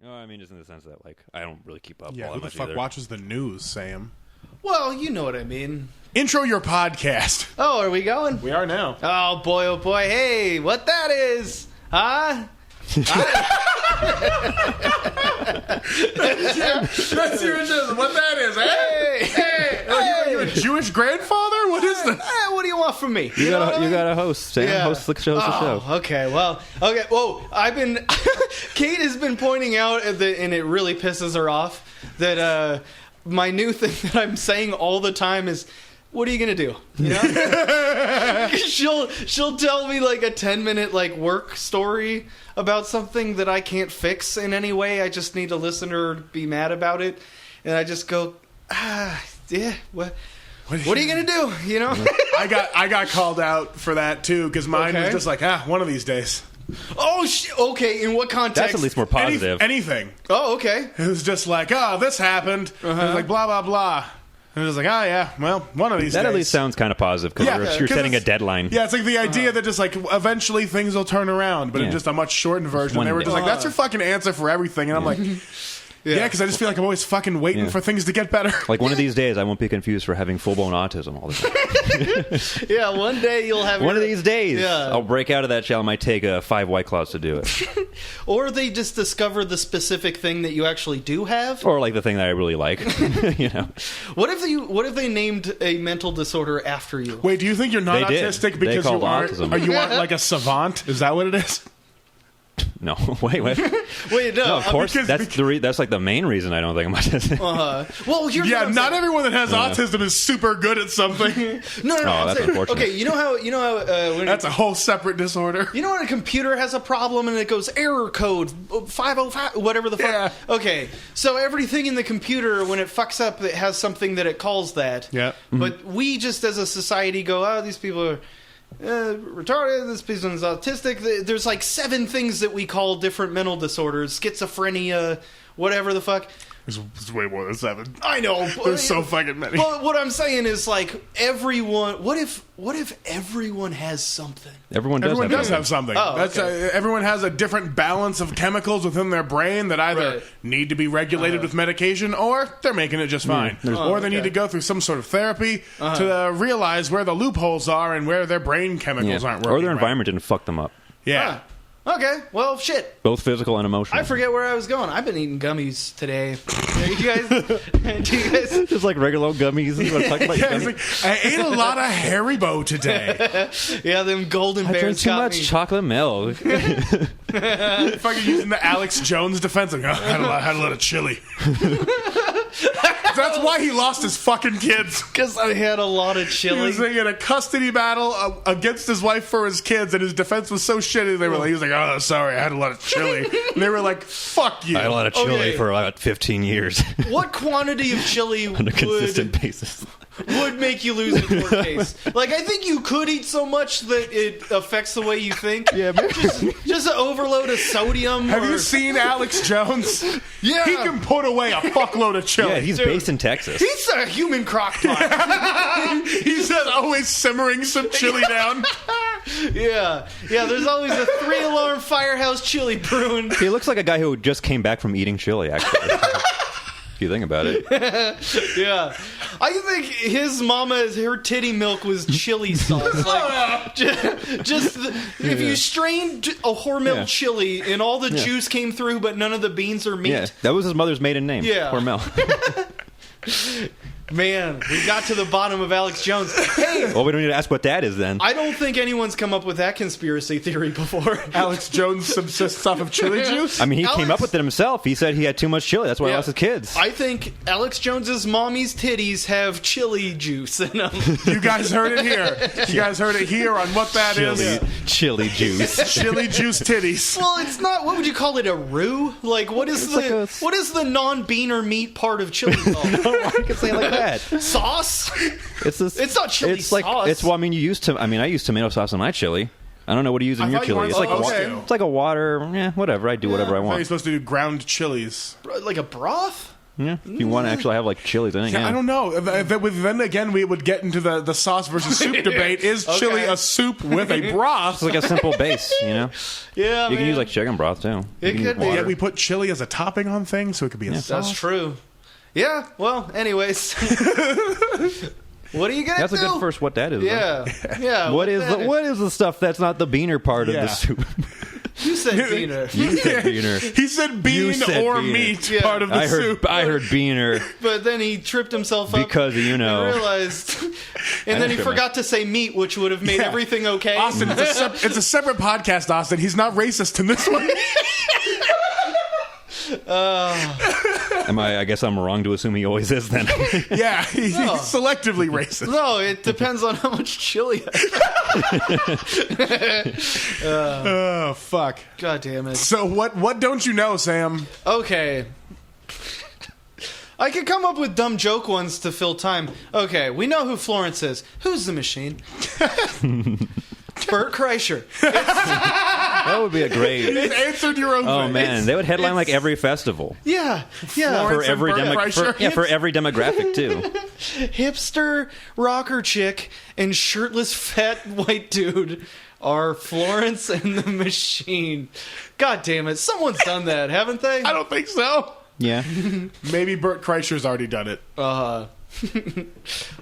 No, I mean just in the sense that like I don't really keep up. Yeah, all who that the much fuck watches the news, Sam? Well, you know what I mean. Intro your podcast. Oh, are we going? We are now. Oh boy, hey, what that is, huh? That's your intro. What that is, hey? Are you a Jewish grandfather? What is this? What do you want from me? You got a host, Sam. Yeah. Host the show. Okay. Whoa, I've been. Kate has been pointing out and it really pisses her off that my new thing that I'm saying all the time is, what are you gonna do? You know? she'll tell me like a 10-minute like work story about something that I can't fix in any way. I just need to listen to her be mad about it, and I just go, yeah. What are you gonna do? You know? I got called out for that too because mine was just like one of these days. Oh, okay. In what context? That's at least more positive. Anything. Oh, okay. It was just like, this happened. It was like blah blah blah. And it was like, well, one of these days. That at least sounds kind of positive because you're setting a deadline. Yeah, it's like the idea that just like eventually things will turn around, but in just a much shortened version. And they were just like, that's your fucking answer for everything. And I'm like, yeah, because I just feel like I'm always fucking waiting for things to get better. Like one of these days, I won't be confused for having full-blown autism all the time. Yeah, one day you'll have... One of these days, I'll break out of that shell. It might take 5 White Claws to do it. Or they just discover the specific thing that you actually do have. Or like the thing that I really like. You know. What if they named a mental disorder after you? Wait, do you think you're not autistic because you aren't? Autism. Are you like a savant? Is that what it is? No, wait. No, Of course, that's like the main reason I don't think I'm autistic. Well, here's what I'm not saying. everyone that has autism is super good at something. No. That's unfortunate. Okay, you know how when that's a whole separate disorder. You know when a computer has a problem and it goes error code 505 whatever the fuck. Yeah. Okay, so everything in the computer when it fucks up, it has something that it calls that. Yeah. But we just as a society go, these people are retarded, this person's autistic. There's like 7 things that we call different mental disorders, schizophrenia, whatever the fuck. There's way more than 7. I know. There's so fucking many. But what I'm saying is like everyone. What if everyone has something? Everyone does have something. Oh, That's everyone has a different balance of chemicals within their brain that either need to be regulated with medication or they're making it just fine. Or they need to go through some sort of therapy to realize where the loopholes are and where their brain chemicals aren't working. Or their environment didn't fuck them up. Yeah. Okay, well, shit. Both physical and emotional. I forget where I was going. I've been eating gummies today. Do you guys just like regular old gummies? You want to talk about your gummies? Like, I ate a lot of Haribo today. Yeah, them golden I bears drank too got much me. chocolate milk. Fucking using the Alex Jones defense. Like, I had a lot of chili. That's why he lost his fucking kids. Because I had a lot of chili. He was in a custody battle against his wife for his kids, and his defense was so shitty. He was like, "Oh, sorry, I had a lot of chili." And they were like, "Fuck you." I had a lot of chili for about 15 years. What quantity of chili on a consistent basis would make you lose a court case? Like, I think you could eat so much that it affects the way you think. Yeah, maybe. Just an overload of sodium. Have you seen Alex Jones? Yeah. He can put away a fuckload of chili. Yeah, he's based in Texas. He's a human crock pot. He's just always simmering some chili down. Yeah, there's always a 3-alarm firehouse chili brewing. He looks like a guy who just came back from eating chili, actually. If you think about it. Yeah. I think his her titty milk was chili sauce. Like, if you strained a Hormel chili and all the juice came through but none of the beans or meat. Yeah, that was his mother's maiden name. Yeah. Hormel. Man, we got to the bottom of Alex Jones. Hey! Well, we don't need to ask what that is then. I don't think anyone's come up with that conspiracy theory before. Alex Jones subsists off of chili juice? I mean, he came up with it himself. He said he had too much chili. That's why he lost his kids. I think Alex Jones's mommy's titties have chili juice in them. You guys heard it here. You guys heard it here on what that is. Chili juice. Chili juice titties. Well, it's not. What would you call it? A roux? Like, what is what is the non-bean or meat part of chili called? No, I can say it like that. Sauce? It's not chili sauce. I use tomato sauce in my chili. I don't know what do you use in your chili. It's like it's like a water. Yeah, whatever. I do whatever I want. You're supposed to do ground chilies. Like a broth? Yeah, if you want to actually have like chilies in it. Yeah, I don't know. Then again, we would get into the sauce versus soup debate. Is chili a soup with a broth? It's like a simple base, you know? Yeah, You can use like chicken broth too. It could be. Yeah, we put chili as a topping on things, so it could be a sauce. That's true. Yeah, well, anyways. What are you going to do? That's a good first what that is. Yeah. Yeah. What is the stuff that's not the beaner part of the soup? You said beaner. You said beaner. He said bean said or beaner. meat part of the soup. I heard beaner. But then he tripped himself up. Because, you know. And realized. And then he forgot to say meat, which would have made everything okay. Austin, it's a separate podcast, Austin. He's not racist in this one. I guess I'm wrong to assume he always is then. Yeah, he's selectively racist. No, it depends on how much chili. Oh, fuck. God damn it. So what don't you know, Sam? Okay. I could come up with dumb joke ones to fill time. Okay, we know who Florence is. Who's the machine? Bert Kreischer. That would be a great... You answered your own Oh, thing. man. They would headline like every festival. Yeah. Florence For every, and Bert Kreischer. for every demographic, too. Hipster rocker chick and shirtless fat white dude are Florence and the Machine. God damn it. Someone's done that, haven't they? I don't think so. Yeah. Maybe Bert Kreischer's already done it.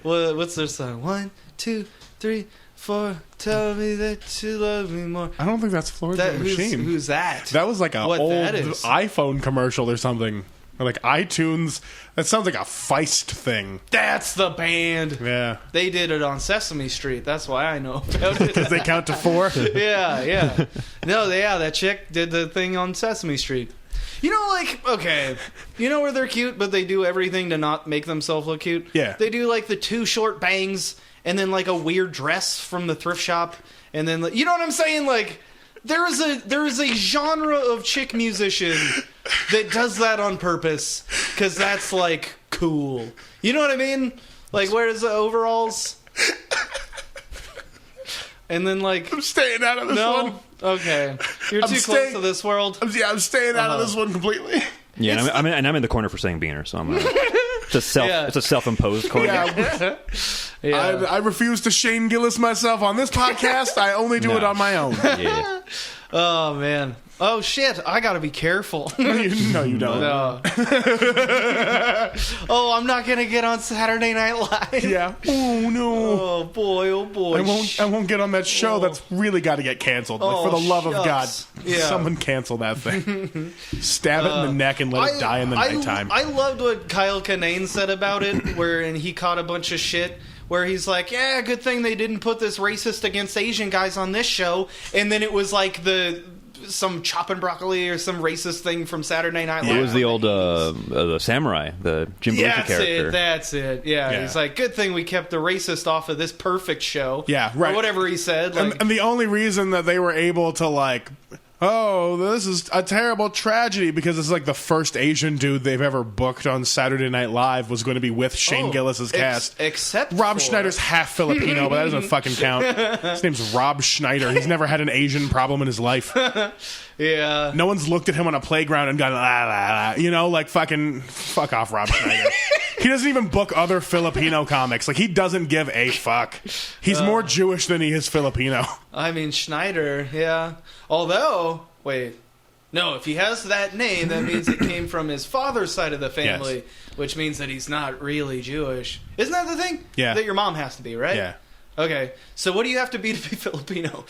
What's their song? 1, 2, 3, 4. Tell me that you love me more. I don't think that's Florence and the Machine. Who's that? That was like an old iPhone commercial or something. Or like iTunes. That sounds like a Feist thing. That's the band. Yeah. They did it on Sesame Street. That's why I know about it. Does they count to 4? Yeah. No, that chick did the thing on Sesame Street. You know, like, okay, you know where they're cute, but they do everything to not make themselves look cute? Yeah. They do, like, the 2 short bangs, and then, like, a weird dress from the thrift shop, and then, like, you know what I'm saying? Like, there is a genre of chick musician that does that on purpose, because that's, like, cool. You know what I mean? Like, wears the overalls, and then, like... I'm staying out of this one. Okay. You're too close to this world. I'm staying out of this one completely. Yeah, and I'm in the corner for saying beaner, so I'm it's a self-imposed corner. Yeah. I refuse to Shane Gillis myself on this podcast. I only do it on my own. Yeah. Oh, man. Oh, shit. I gotta be careful. No, you don't. No. Oh, I'm not gonna get on Saturday Night Live. Yeah. Oh, no. Oh, boy. I won't get on that show that's really got to get canceled. Like, for the love of God, someone cancel that thing. Stab it in the neck and let it die in the nighttime. I loved what Kyle Kinane said about it, and he caught a bunch of shit. Where he's like, yeah, good thing they didn't put this racist against Asian guys on this show. And then it was like some chopping broccoli or some racist thing from Saturday Night Live. It was the old the samurai, the Jim Belushi character. That's it. Yeah, he's like, good thing we kept the racist off of this perfect show. Yeah, right. Or whatever he said. Like, and the only reason that they were able to, like... Oh, this is a terrible tragedy because it's like the first Asian dude they've ever booked on Saturday Night Live was going to be with Shane Gillis's cast. Except Rob Schneider's half Filipino, but that doesn't fucking count. His name's Rob Schneider. He's never had an Asian problem in his life. Yeah. No one's looked at him on a playground and gone, la, la, la. You know, like fucking fuck off, Rob Schneider. He doesn't even book other Filipino comics. Like, he doesn't give a fuck. He's more Jewish than he is Filipino. I mean, Schneider, yeah. Although, wait. No, if he has that name, that means it came from his father's side of the family, which means that he's not really Jewish. Isn't that the thing? Yeah. That your mom has to be, right? Yeah. Okay, so what do you have to be Filipino?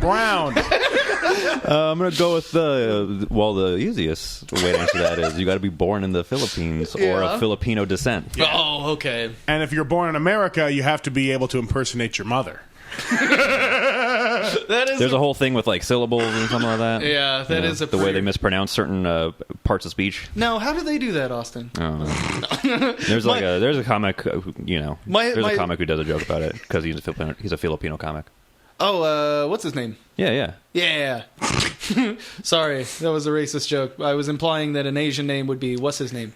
Brown. I'm going to go with the easiest way to answer that is you got to be born in the Philippines or of Filipino descent. Yeah. Oh, okay. And if you're born in America, you have to be able to impersonate your mother. There's a whole thing with like syllables and something like that. Yeah, that is the way they mispronounce certain parts of speech. No, how do they do that, Austin? I don't know. There's a comic, there's a comic who does a joke about it because he's a Filipino comic. Oh, what's his name? Yeah. Yeah. Sorry, that was a racist joke. I was implying that an Asian name would be what's his name.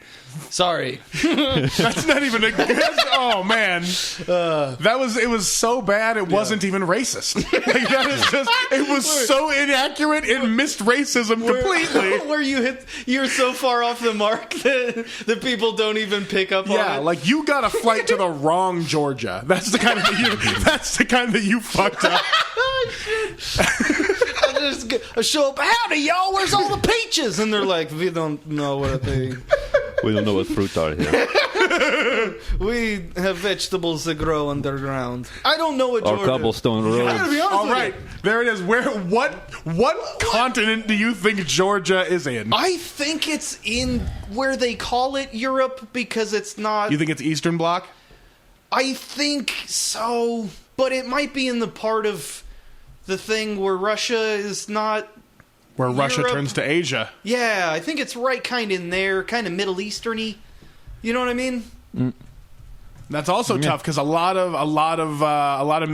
Sorry. That's not even a good. Oh man, it was so bad it wasn't even racist. Like, that is just. It was so inaccurate. It missed racism completely. Where you're so far off the mark that people don't even pick up on it. Yeah, like you got a flight to the wrong Georgia. That's the kind that you fucked up. I show up. Howdy, y'all. Where's all the peaches? And they're like, we don't know what they. We don't know what fruit are here. We have vegetables that grow underground. I don't know what Georgia. Our cobblestone roads. All right, there it is. What continent do you think Georgia is in? I think it's in where they call it Europe because it's not. You think it's Eastern Bloc? I think so, but it might be in the part of the thing where Russia is not. Where Russia Europe. turns to Asia. Yeah, I think it's right kind of in there, kind of Middle Eastern-y. You know what I mean? That's also tough because a lot of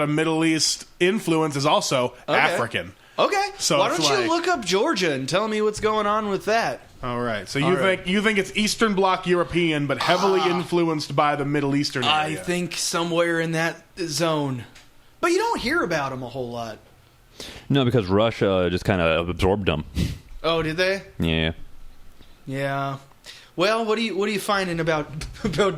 Middle East influence is also African. Okay. So why don't you look up Georgia and tell me what's going on with that? All right. So you think it's Eastern Bloc European, but heavily influenced by the Middle Eastern area. I think somewhere in that zone, but you don't hear about them a whole lot. No, because Russia just kind of absorbed them. Oh, did they? Yeah. Yeah. Well, what are you finding about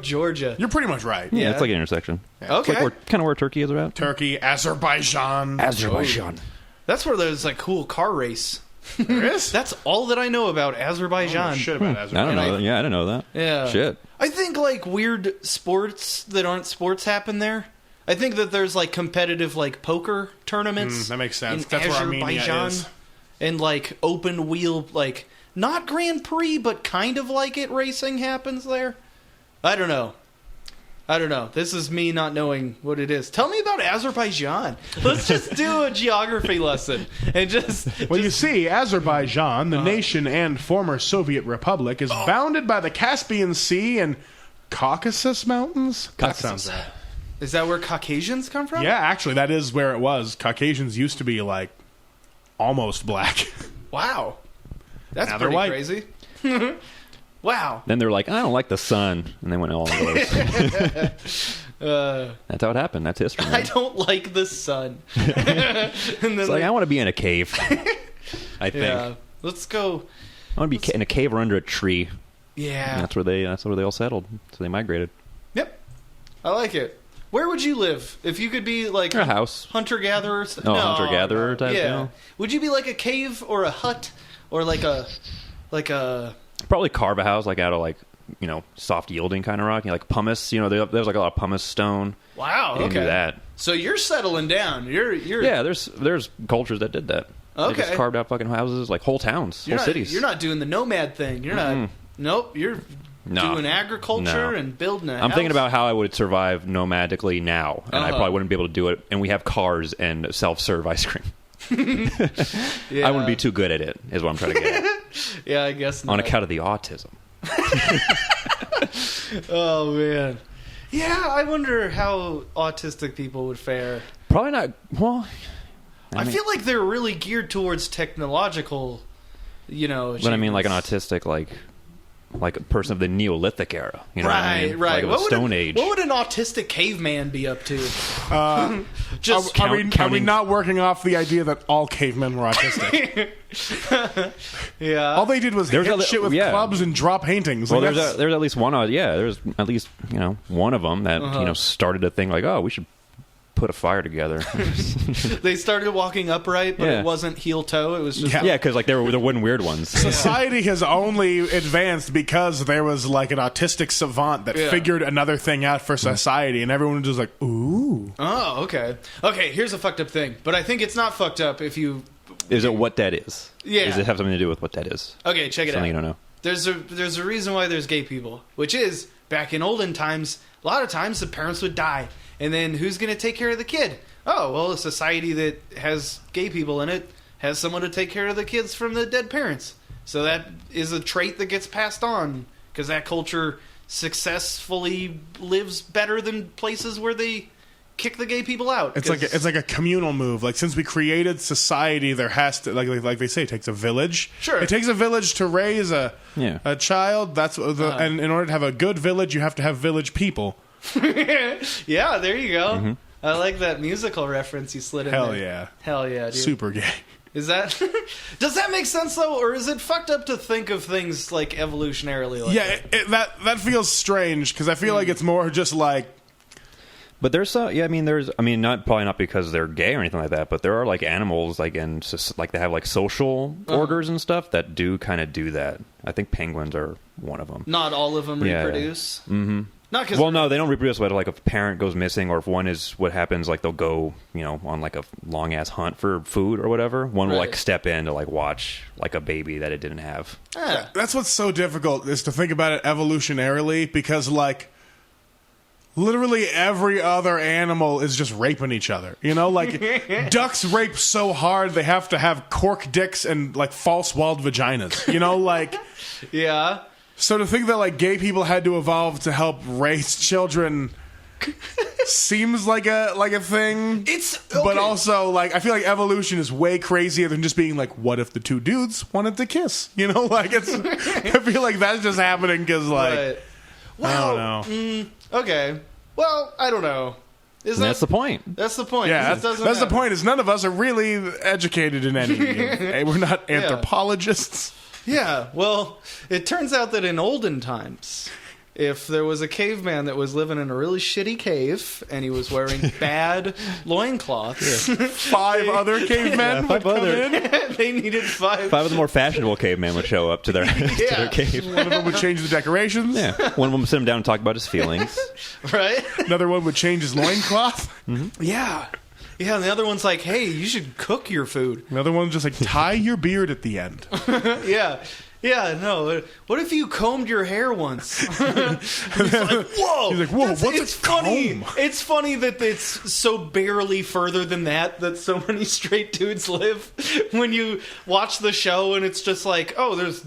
Georgia? You're pretty much right. Yeah, it's like an intersection. Okay. It's like kind of where Turkey is about. Turkey, Azerbaijan. That's where there's like cool car race. There is? That's all that I know about Azerbaijan. Shit about Azerbaijan. I don't know that. Yeah, I didn't know that. Yeah. Shit. I think like weird sports that aren't sports happen there. I think that there's like competitive like poker tournaments. That makes sense. In That's where Azerbaijan, Armenia is. And like open wheel, like not Grand Prix, but kind of like it racing happens there. I don't know. This is me not knowing what it is. Tell me about Azerbaijan. Let's just do a geography lesson and just. You see, Azerbaijan, the nation and former Soviet republic, is bounded by the Caspian Sea and Caucasus Mountains. That sounds right. Is that where Caucasians come from? Yeah, actually, that is where it was. Caucasians used to be, like, almost black. Wow. That's Now they're pretty white. crazy. Wow. Then they're like, I don't like the sun. And they went all of those. That's how it happened. That's history. Man. I don't like the sun. And then It's like, I want to be in a cave. I think. yeah. Let's go. I want to be in a cave or under a tree. Yeah. And that's where they all settled. So they migrated. Yep. I like it. Where would you live if you could be like A house. hunter-gatherer? Oh, hunter-gatherer type, Yeah. you know? Would you be like a cave or a hut or like a Probably carve a house like out of like, soft yielding kind of rock. Like pumice. There's like a lot of pumice stone. wow? You can Okay. do that. So you're settling down. You're Yeah, there's cultures that did that. They Okay. just carved out fucking houses, like whole towns, whole cities. You're not doing the nomad thing. You're not. Nope. You're No. doing agriculture No. and building a I'm house. thinking about how I would survive nomadically now, and I probably wouldn't be able to do it. And we have cars and self-serve ice cream. Yeah. I wouldn't be too good at it, is what I'm trying to get at. Yeah, I guess not. On account of the autism. Oh man. Yeah, I wonder how autistic people would fare. Probably not. Well, I feel like they're really geared towards technological, but I mean, like an autistic, like a person of the Neolithic era. You know what I mean? Right. Like of the Stone Age. What would an autistic caveman be up to? Just Are we not working off the idea that all cavemen were autistic? Yeah. All they did was hit shit with yeah. clubs and draw paintings. Well, Like, there's at least one. There's at least one of them that started a thing like, oh, we should put a fire together. They started walking upright, but Yeah. it wasn't heel toe. It was just Yeah. Yeah, because like there wooden weird ones. Society has only advanced because there was like an autistic savant that figured another thing out for society, and everyone was just like, ooh. Oh, okay. Okay, here's a fucked up thing, but I think it's not fucked up if you. Is it what that is? Yeah. Does it have something to do with what that is? Okay, check it Something you out. don't know. There's a reason why there's gay people, which is back in olden times. A lot of times the parents would die, and then who's going to take care of the kid? Oh, well, a society that has gay people in it has someone to take care of the kids from the dead parents. So that is a trait that gets passed on because that culture successfully lives better than places where they kick the gay people out. It's like a communal move. Like, since we created society, there has to, like they say, it takes a village. Sure. It takes a village to raise a child. That's and in order to have a good village, you have to have village people. Yeah, there you go. Mm-hmm. I like that musical reference you slid in there. Hell yeah, dude. Super gay. Is that... Does that make sense, though? Or is it fucked up to think of things, like, evolutionarily like that? That feels strange, because I feel like it's more just like... But there's probably not because they're gay or anything like that, but there are, like, animals, like, and just, like, they have, like, social orders and stuff that do kind of do that. I think penguins are one of them. Not all of them reproduce? Yeah. Mm-hmm. Well, no, they don't reproduce. But like, if a parent goes missing, or if one is, what happens, like, they'll go, on like a long ass hunt for food or whatever. One will like step in to like watch like a baby that it didn't have. That's what's so difficult, is to think about it evolutionarily, because like literally every other animal is just raping each other. Like ducks rape so hard they have to have cork dicks and like false walled vaginas. Like yeah. So to think that like gay people had to evolve to help raise children seems like a thing. But also like I feel like evolution is way crazier than just being like, what if the two dudes wanted to kiss? Like it's. I feel like that's just happening because like I don't know. Okay. Well, I don't know. That's the point. That's the point. Yeah, that's the point. Is none of us are really educated in any. We're not anthropologists. Yeah, well, it turns out that in olden times, if there was a caveman that was living in a really shitty cave and he was wearing bad loincloths, 5 other cavemen would come in. They needed 5. 5 of the more fashionable cavemen would show up to their, to their cave. One of them would change the decorations. Yeah, one of them would sit him down and talk about his feelings. Right? Another one would change his loincloth. Mm-hmm. Yeah. Yeah, and the other one's like, hey, you should cook your food. Another one's just like, tie your beard at the end. Yeah. Yeah, no. What if you combed your hair once? He's like, whoa! He's like, whoa, what's it's a comb? Funny. It's funny that it's so barely further than that so many straight dudes live. When you watch the show and it's just like, oh, there's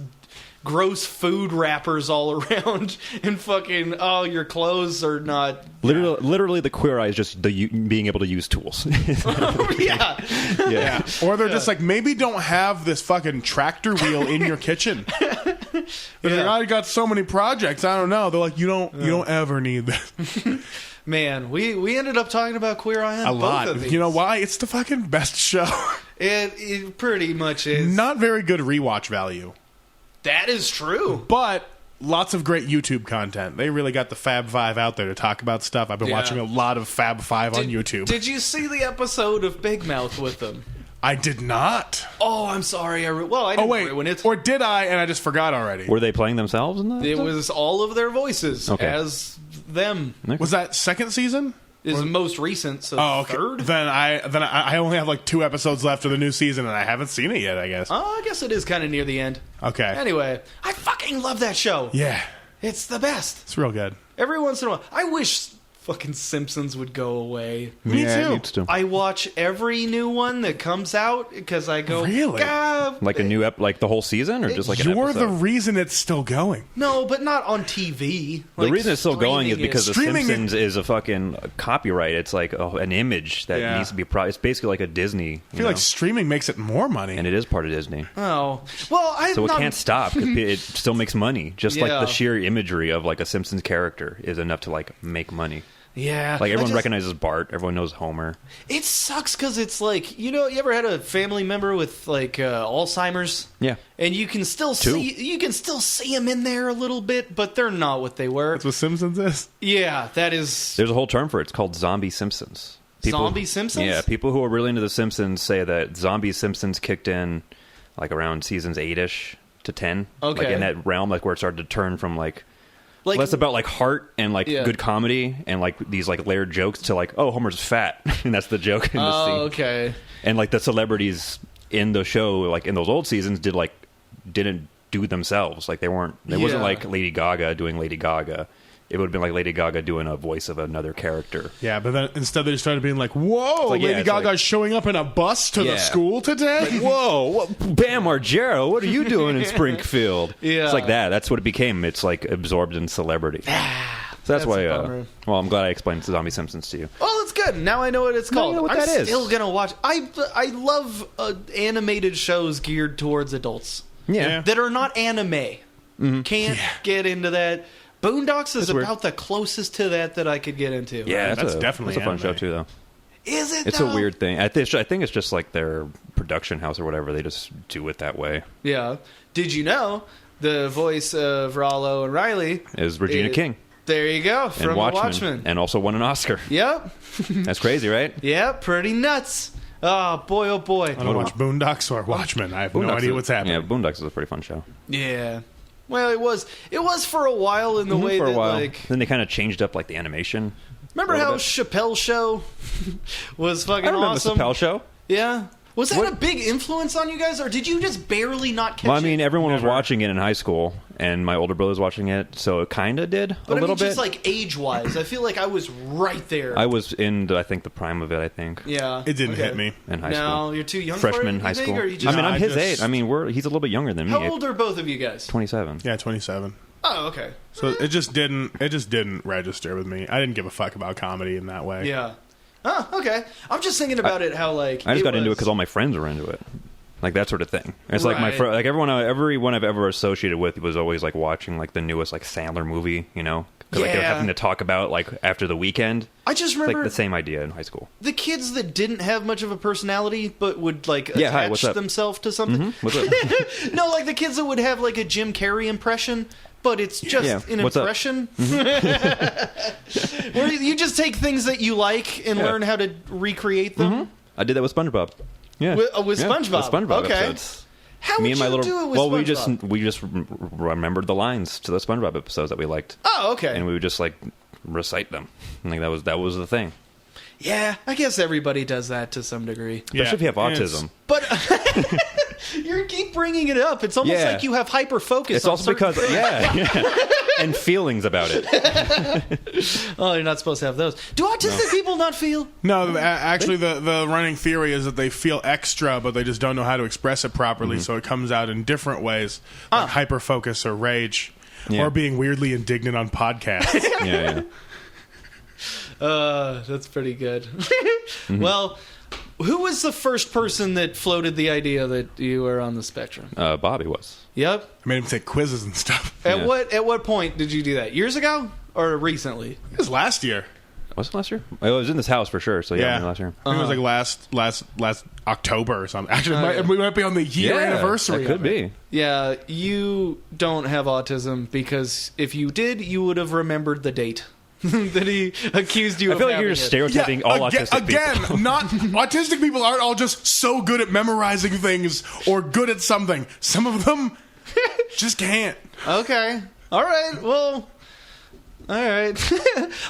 gross food wrappers all around and fucking, oh, your clothes are not... Literally the queer eye is just being able to use tools. Yeah. Or they're just like, maybe don't have this fucking tractor wheel in your kitchen. Like, I got so many projects, I don't know. They're like, you don't ever need that. Man, we ended up talking about Queer Eye on a both lot. of these. You know why? It's the fucking best show. It pretty much is. Not very good rewatch value. That is true. But lots of great YouTube content. They really got the Fab Five out there to talk about stuff. I've been watching a lot of Fab Five on YouTube. Did you see the episode of Big Mouth with them? I did not. Oh, I'm sorry. I didn't. Wait. Or did I, and I just forgot already? Were they playing themselves in that? It was all of their voices as them. Okay. Was that second season? Is the most recent, so third? Then I only have like 2 episodes left of the new season, and I haven't seen it yet, I guess. Oh, I guess it is kind of near the end. Okay. Anyway, I fucking love that show. Yeah. It's the best. It's real good. Every once in a while. I wish fucking Simpsons would go away. Me too. It needs to. I watch every new one that comes out because I go, really? Like a new like the whole season, or just like an episode? You're the reason it's still going. No, but not on TV. The reason it's still going is because The Streaming Simpsons is a fucking copyright. It's like an image that needs to be. It's basically like a Disney. I feel like streaming makes it more money, and it is part of Disney. Oh well, so it can't stop. It still makes money. Just like the sheer imagery of like a Simpsons character is enough to like make money. Yeah. Like everyone recognizes Bart, everyone knows Homer. It sucks because it's like, you ever had a family member with like Alzheimer's? Yeah. And you can still see them in there a little bit, but they're not what they were. That's what Simpsons is? Yeah, that is. There's a whole term for it. It's called zombie Simpsons. Zombie Simpsons? Yeah, people who are really into The Simpsons say that zombie Simpsons kicked in like around seasons 8-ish to 10. Okay. Like in that realm, like where it started to turn from like less about like heart and like good comedy and like these like layered jokes to like, oh, Homer's fat, and that's the joke in the scene. Oh, okay. And like the celebrities in the show, like in those old seasons, didn't do themselves. Like they wasn't like Lady Gaga doing Lady Gaga. It would have been like Lady Gaga doing a voice of another character. Yeah, but then instead they just started being like, whoa, like, Lady Gaga's showing up in a bus to the school today? Like, whoa, Bam Margera, what are you doing in Springfield? Yeah. It's like that. That's what it became. It's like absorbed in celebrity. So that's why. a bummer. Well, I'm glad I explained Zombie Simpsons to you. Oh, that's good. Now I know what it's Now called. you know what I'm that is. still gonna watch. I love animated shows geared towards adults Yeah. that are not anime. Can't get into that. Boondocks is That's weird. about the closest to that I could get into. Yeah, That's definitely that's a fun anime. show too, though. Is it? It's though? a weird thing. I think it's just like their production house or whatever. They just do it that way. Yeah. Did you know the voice of Rollo and Riley Is Regina King There you go, from and Watchmen, Watchmen. and also won an Oscar. Yep. That's crazy, right? Yep. Pretty nuts. Oh boy! Oh boy! I don't know which Boondocks or Watchmen. I have no Boondocks idea is- what's happening. Yeah, Boondocks is a pretty fun show. Yeah. Well, it was for a while in the way For a that while. like. Then they kind of changed up like the animation. Remember a little how bit. Chappelle's show was fucking I remember awesome? the Chappelle show. Yeah. Was that What- a big influence on you guys, or did you just barely not catch Well, I mean, it? everyone was Never. watching it in high school, and my older brother was watching it, so it kind of did But a little just bit. like age-wise, I feel like I was right there. I was in, I think, the prime of it. I think yeah. It didn't Okay. hit me. in high No, school, you're too young freshman for it, high you think, school. or you just, I mean, I'm I his just- age. I mean, he's a little bit younger than me. how old are both of you guys? 27. Yeah, 27. Oh, okay. So it just didn't register with me. I didn't give a fuck about comedy in that way. Yeah. Oh, okay. I'm just thinking about it. How like I just got into it was- because all my friends were into it, like that sort of thing. It's like Right. like everyone I've ever associated with was always like watching like the newest like Sandler movie, you know, because like they were Yeah. having to talk about like after the weekend. I just It's like remember the same idea in high school. the kids that didn't have much of a personality, but would like Yeah, hi, attach what's up? themselves to something. What's up? No, like the kids that would have like a Jim Carrey impression, but it's just Yeah, an what's up? impression. Where you just take things that you like and Yeah. learn how to recreate them. I did that with SpongeBob. Yeah, With Yeah, SpongeBob. With SpongeBob Okay. episodes. How Me would and my you little do it with well, SpongeBob? we just remembered the lines to the SpongeBob episodes that we liked, Oh, okay. and we would just like recite them. I think that was the thing. Yeah, I guess everybody does that to some degree. Especially if you have and it's- autism. But you keep bringing it up. It's almost Yeah. like you have hyper focus. It's also because and feelings about it. Oh, you're not supposed to have those. Do autistic people not feel? No, actually, the running theory is that they feel extra, but they just don't know how to express it properly, so it comes out in different ways, like hyperfocus or rage, Yeah. or being weirdly indignant on podcasts. Yeah. That's pretty good. Well, who was the first person that floated the idea that you were on the spectrum? Bobby was. Yep. I made him take quizzes and stuff. At Yeah. what point did you do that? Years ago or recently? It was last year. Was it last year? It was in this house for sure. So yeah, last year. I think it was like last October or something. Actually, we might be on the year anniversary. That could of it. be. Yeah, you don't have autism because if you did, you would have remembered the date that he accused you I of feel like having you're it. stereotyping all autistic people. not autistic people aren't all just so good at memorizing things or good at something. Some of them just can't. Okay. All right. Well, all right.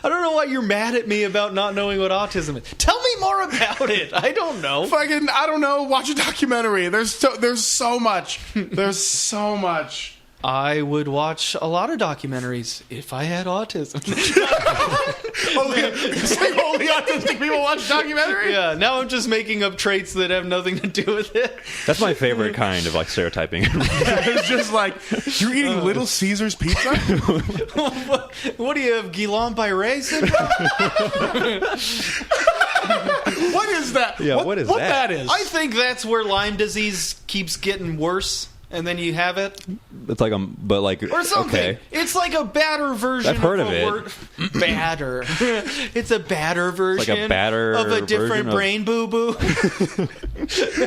I don't know why you're mad at me about not knowing what autism is. Tell me more about it. I don't know. Fucking, I don't know. Watch a documentary. There's so much. There's so much. I would watch a lot of documentaries if I had autism. Only autistic people watch documentaries. Yeah, now I'm just making up traits that have nothing to do with it. That's my favorite kind of like stereotyping. It's just like you're eating Little Caesars pizza. What do you have, Guillain-Barré syndrome? What is that? Yeah, what is what that? that is? I think that's where Lyme disease keeps getting worse, and then you have it. It's like but like Or something. okay. It's like a badder version I've heard of of a it. word. Badder. It's a badder version Like a badder of a different version of- brain boo-boo.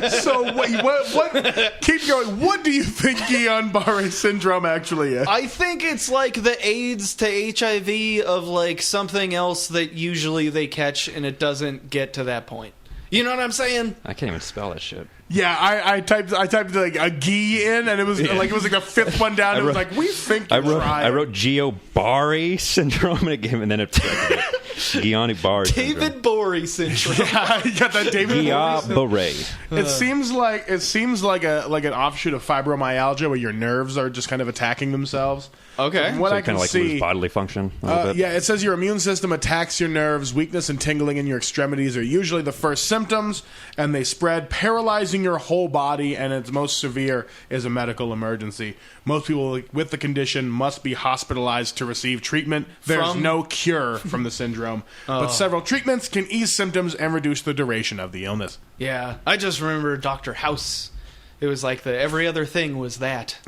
So what? Keep going. What do you think Guillain-Barré syndrome actually is? I think it's like the AIDS to HIV of like something else that usually they catch and it doesn't get to that point. You know what I'm saying? I can't even spell that shit. Yeah, I typed like a G in, and it was like the fifth one down. It was like we think. I wrote Guillain-Barré syndrome and then it Guillain-Barré syndrome. David Bory syndrome. Yeah, you got that David. Guillain-Barré. It seems like an offshoot of fibromyalgia where your nerves are just kind of attacking themselves. Okay. From what So I you kind can of like see, lose bodily function a little bit. yeah, it says your immune system attacks your nerves. Weakness and tingling in your extremities are usually the first symptoms, and they spread, paralyzing affecting your whole body, and its most severe is a medical emergency. Most people with the condition must be hospitalized to receive treatment. There's no cure from the syndrome, but several treatments can ease symptoms and reduce the duration of the illness. Yeah, I just remember Dr. House. It was like every other thing was that.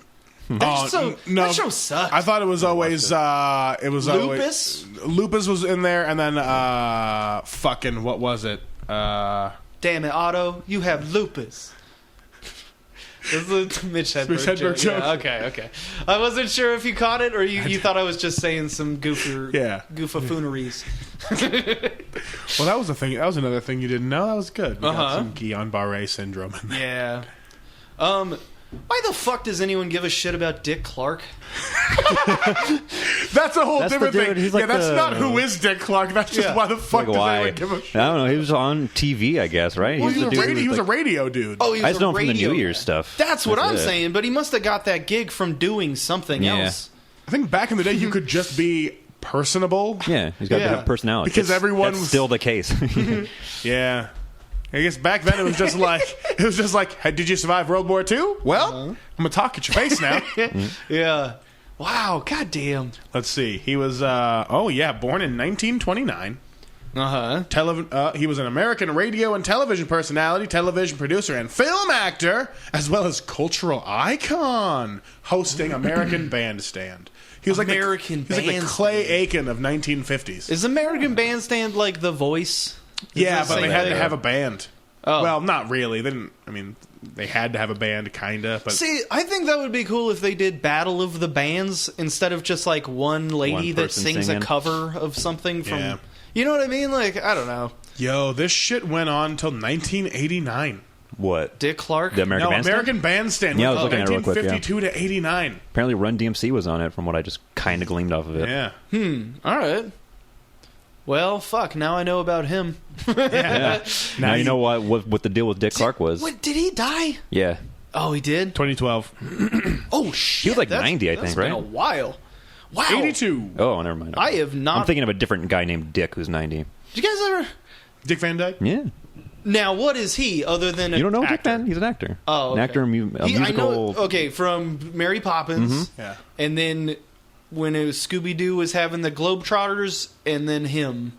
That show sucked. I thought it was always Lupus? Lupus was in there, and then fucking what was it? Damn it, Otto, you have lupus. This is a Mitch Hedberg joke. Yeah, okay. I wasn't sure if you caught it or you thought I was just saying some goofafooneries. Well, that was a thing. That was another thing you didn't know. That was good. We got some Guillain-Barré syndrome in there. Yeah. Why the fuck does anyone give a shit about Dick Clark? That's a whole different thing. Like that's not who is Dick Clark. That's just why the fuck does anyone give a shit? I don't know. He was on TV, I guess, right? Well, he was a radio dude. Oh, he was I just know him from the New Year's stuff. That's what I'm saying, but he must have got that gig from doing something else. I think back in the day, you could just be personable. Yeah, he's got to have personality. Because everyone was still the case. Yeah. I guess back then it was just like, hey, did you survive World War II? Well, I'm gonna talk at your face now. Yeah. Wow. Goddamn. Let's see. He was born in 1929. He was an American radio and television personality, television producer, and film actor, as well as cultural icon, hosting American Bandstand. He was like the Clay Aiken of 1950s. Is American Bandstand like The Voice? Yeah, but they had to have a band. Oh. Well, not really. They had to have a band, kinda. But see, I think that would be cool if they did Battle of the Bands instead of just like one lady that sings a cover of something from. Yeah. You know what I mean? Like, I don't know. Yo, this shit went on until 1989. What? Dick Clark? The American Bandstand? American Bandstand. Yeah, I was looking at it real quick. 1952 to 89. Apparently, Run DMC was on it, from what I just kind of gleaned off of it. Yeah. All right. Well, fuck. Now I know about him. Yeah. Now you know what the deal with Dick Clark was. What, did he die? Yeah. Oh, he did? 2012. Oh, shit. He was like 90, I think, right? That's been a while. Wow. 82. Oh, never mind. I have not... I'm thinking of a different guy named Dick who's 90. Did you guys ever... Dick Van Dyke? Yeah. Now, what is he other than You don't know Dick Van? He's an actor. Oh, okay. An actor, a musical... I know, okay, from Mary Poppins. Mm-hmm. Yeah. And then when it was Scooby-Doo was having the Globetrotters, and then him.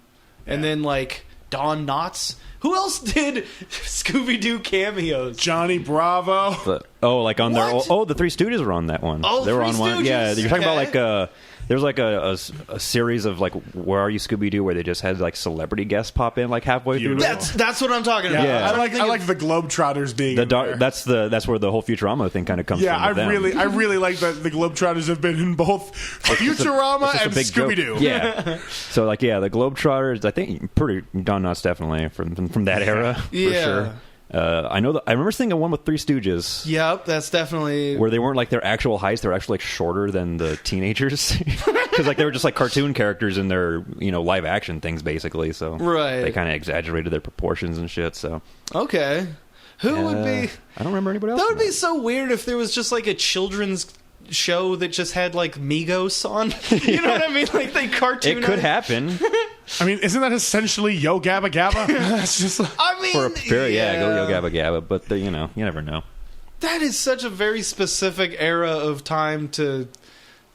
And then, like, Don Knotts. Who else did Scooby-Doo cameos? Johnny Bravo. Like on their... the Three Stooges were on that one. Oh, they were Three on one. Stooges. Yeah, you're talking about, like, there's like a series of, like, Where Are You, Scooby-Doo, where they just had, like, celebrity guests pop in, like, halfway through. That's what I'm talking about. Yeah. I like the Globetrotters being there. That's where the whole Futurama thing kind of comes from. Yeah, I really like that the Globetrotters have been in both Futurama and Scooby-Doo. Yeah. So, like, yeah, the Globetrotters, I think, pretty Don Knotts definitely from that era, for sure. I remember seeing one with Three Stooges. Yep, that's definitely where they weren't like their actual heights; they were actually like shorter than the teenagers, because like they were just like cartoon characters in their live action things basically. So they kind of exaggerated their proportions and shit. So okay, who would be? I don't remember anybody else. That would be so weird if there was just like a children's show that just had like Migos on. You know what I mean? Like they cartoon. It could happen. I mean, isn't that essentially Yo Gabba Gabba? That's just. I mean, for a period, go Yo Gabba Gabba, but you never know. That is such a very specific era of time to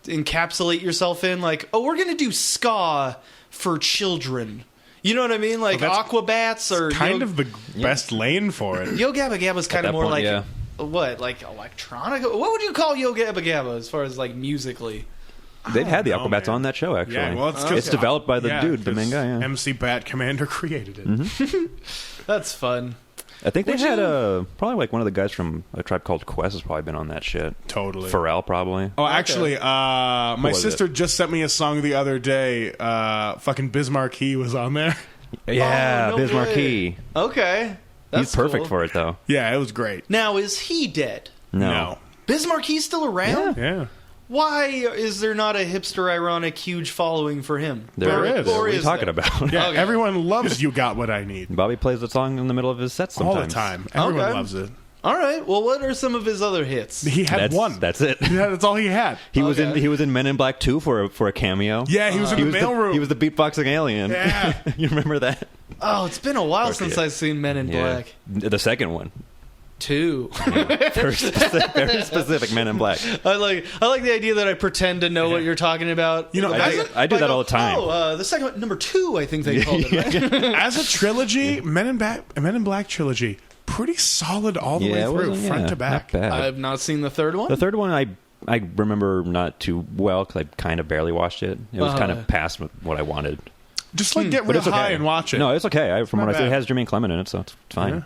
encapsulate yourself in. Like, oh, we're gonna do ska for children. You know what I mean? Like Aquabats or kind of the best lane for it. Yo Gabba Gabba is kind of more like what, like electronic? What would you call Yo Gabba Gabba as far as like musically? They've had the Aquabats on that show, actually. Yeah, well, it's developed by the dude, the main guy. Yeah. MC Bat Commander created it. Mm-hmm. That's fun. I think they had probably like one of the guys from A Tribe Called Quest has probably been on that shit. Totally. Pharrell, probably. Oh, actually, my sister just sent me a song the other day. Fucking Biz Markie was on there. Yeah, Biz Markie. Okay. He's perfect for it, though. Yeah, it was great. Now, is he dead? No. Biz Marquie's still around? Yeah. Why is there not a hipster, ironic, huge following for him? There is. What are you talking about? Yeah, everyone loves You Got What I Need. Bobby plays the song in the middle of his sets sometimes. All the time. Everyone loves it. All right. Well, what are some of his other hits? He had one. That's it. Yeah, that's all he had. He was in Men in Black 2 for a cameo. Yeah, he was in the mailroom. He was the beatboxing alien. Yeah. You remember that? Oh, it's been a while since I've seen Men in Black. The second one. 2. Very specific Men in Black. I like the idea that I pretend to know what you're talking about. You know, I do that all the time. The second one, number 2, I think they called it. Right? as a trilogy, Men in Black trilogy, pretty solid all the way through, front to back. Not bad. I have not seen the third one. The third one, I remember not too well because I kind of barely watched it. It was kind of past what I wanted. Just like get real high and watch it. No, it's okay. From what I see, it has Jermaine Clement in it, so it's fine.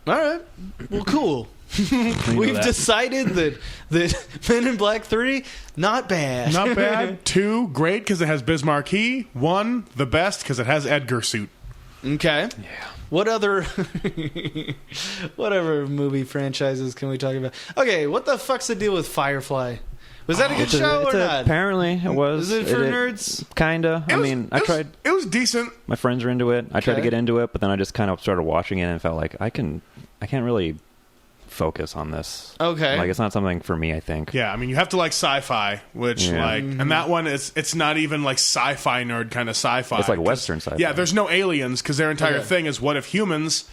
Yeah. All right. Well, cool. We've decided that Men in Black 3, not bad. Not bad. 2, great because it has Biz Marquee. 1, the best because it has Edgar suit. Okay. Yeah. What other movie franchises can we talk about? Okay, what the fuck's the deal with Firefly? Was that a good show or not? Apparently, it was. Is it for nerds? Kinda. I tried. It was decent. My friends are into it. I tried to get into it, but then I just kind of started watching it and felt like I can't really focus on this. Okay. Like, it's not something for me, I think. Yeah, I mean, you have to like sci-fi, which and that one it's not even like sci-fi nerd kind of sci-fi. It's like Western sci-fi. Yeah, there's no aliens because their entire thing is what if humans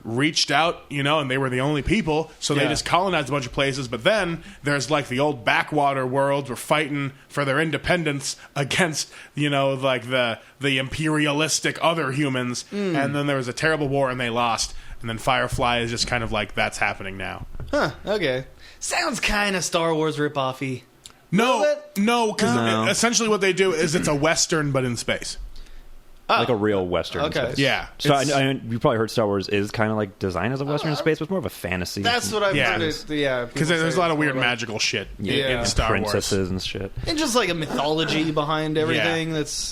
reached out, and they were the only people, so they just colonized a bunch of places. But then there's like the old backwater worlds were fighting for their independence against, like the imperialistic other humans, and then there was a terrible war and they lost. And then Firefly is just kind of like, that's happening now. Huh, okay. Sounds kind of Star Wars ripoff-y. No, because essentially what they do is it's a Western, but in space. Like a real Western. Okay. Space. Yeah. So you probably heard Star Wars is kind of like designed as a Western space, but it's more of a fantasy. That's what I've heard. Because there's a lot of weird magical shit in Star Wars. Princesses and shit. And just like a mythology behind everything. That's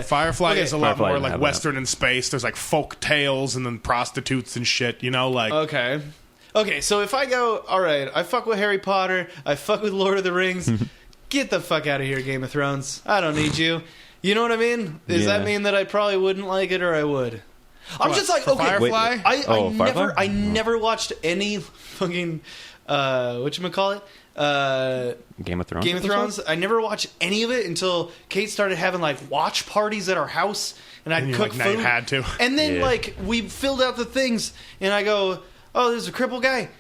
Firefly is a lot more like Western that. in space. There's like folk tales and then prostitutes and shit. Okay. Okay, so if I go, all right, I fuck with Harry Potter, I fuck with Lord of the Rings, get the fuck out of here, Game of Thrones. I don't need you. You know what I mean? Does that mean that I probably wouldn't like it, or I would? I'm just like, okay, Firefly? I never watched any fucking whatchamacallit? Game of Thrones. Game of Thrones. I never watched any of it until Kate started having like watch parties at our house, and I'd cook food. Now you had to. And then like we filled out the things, and I go, "Oh, there's a crippled guy."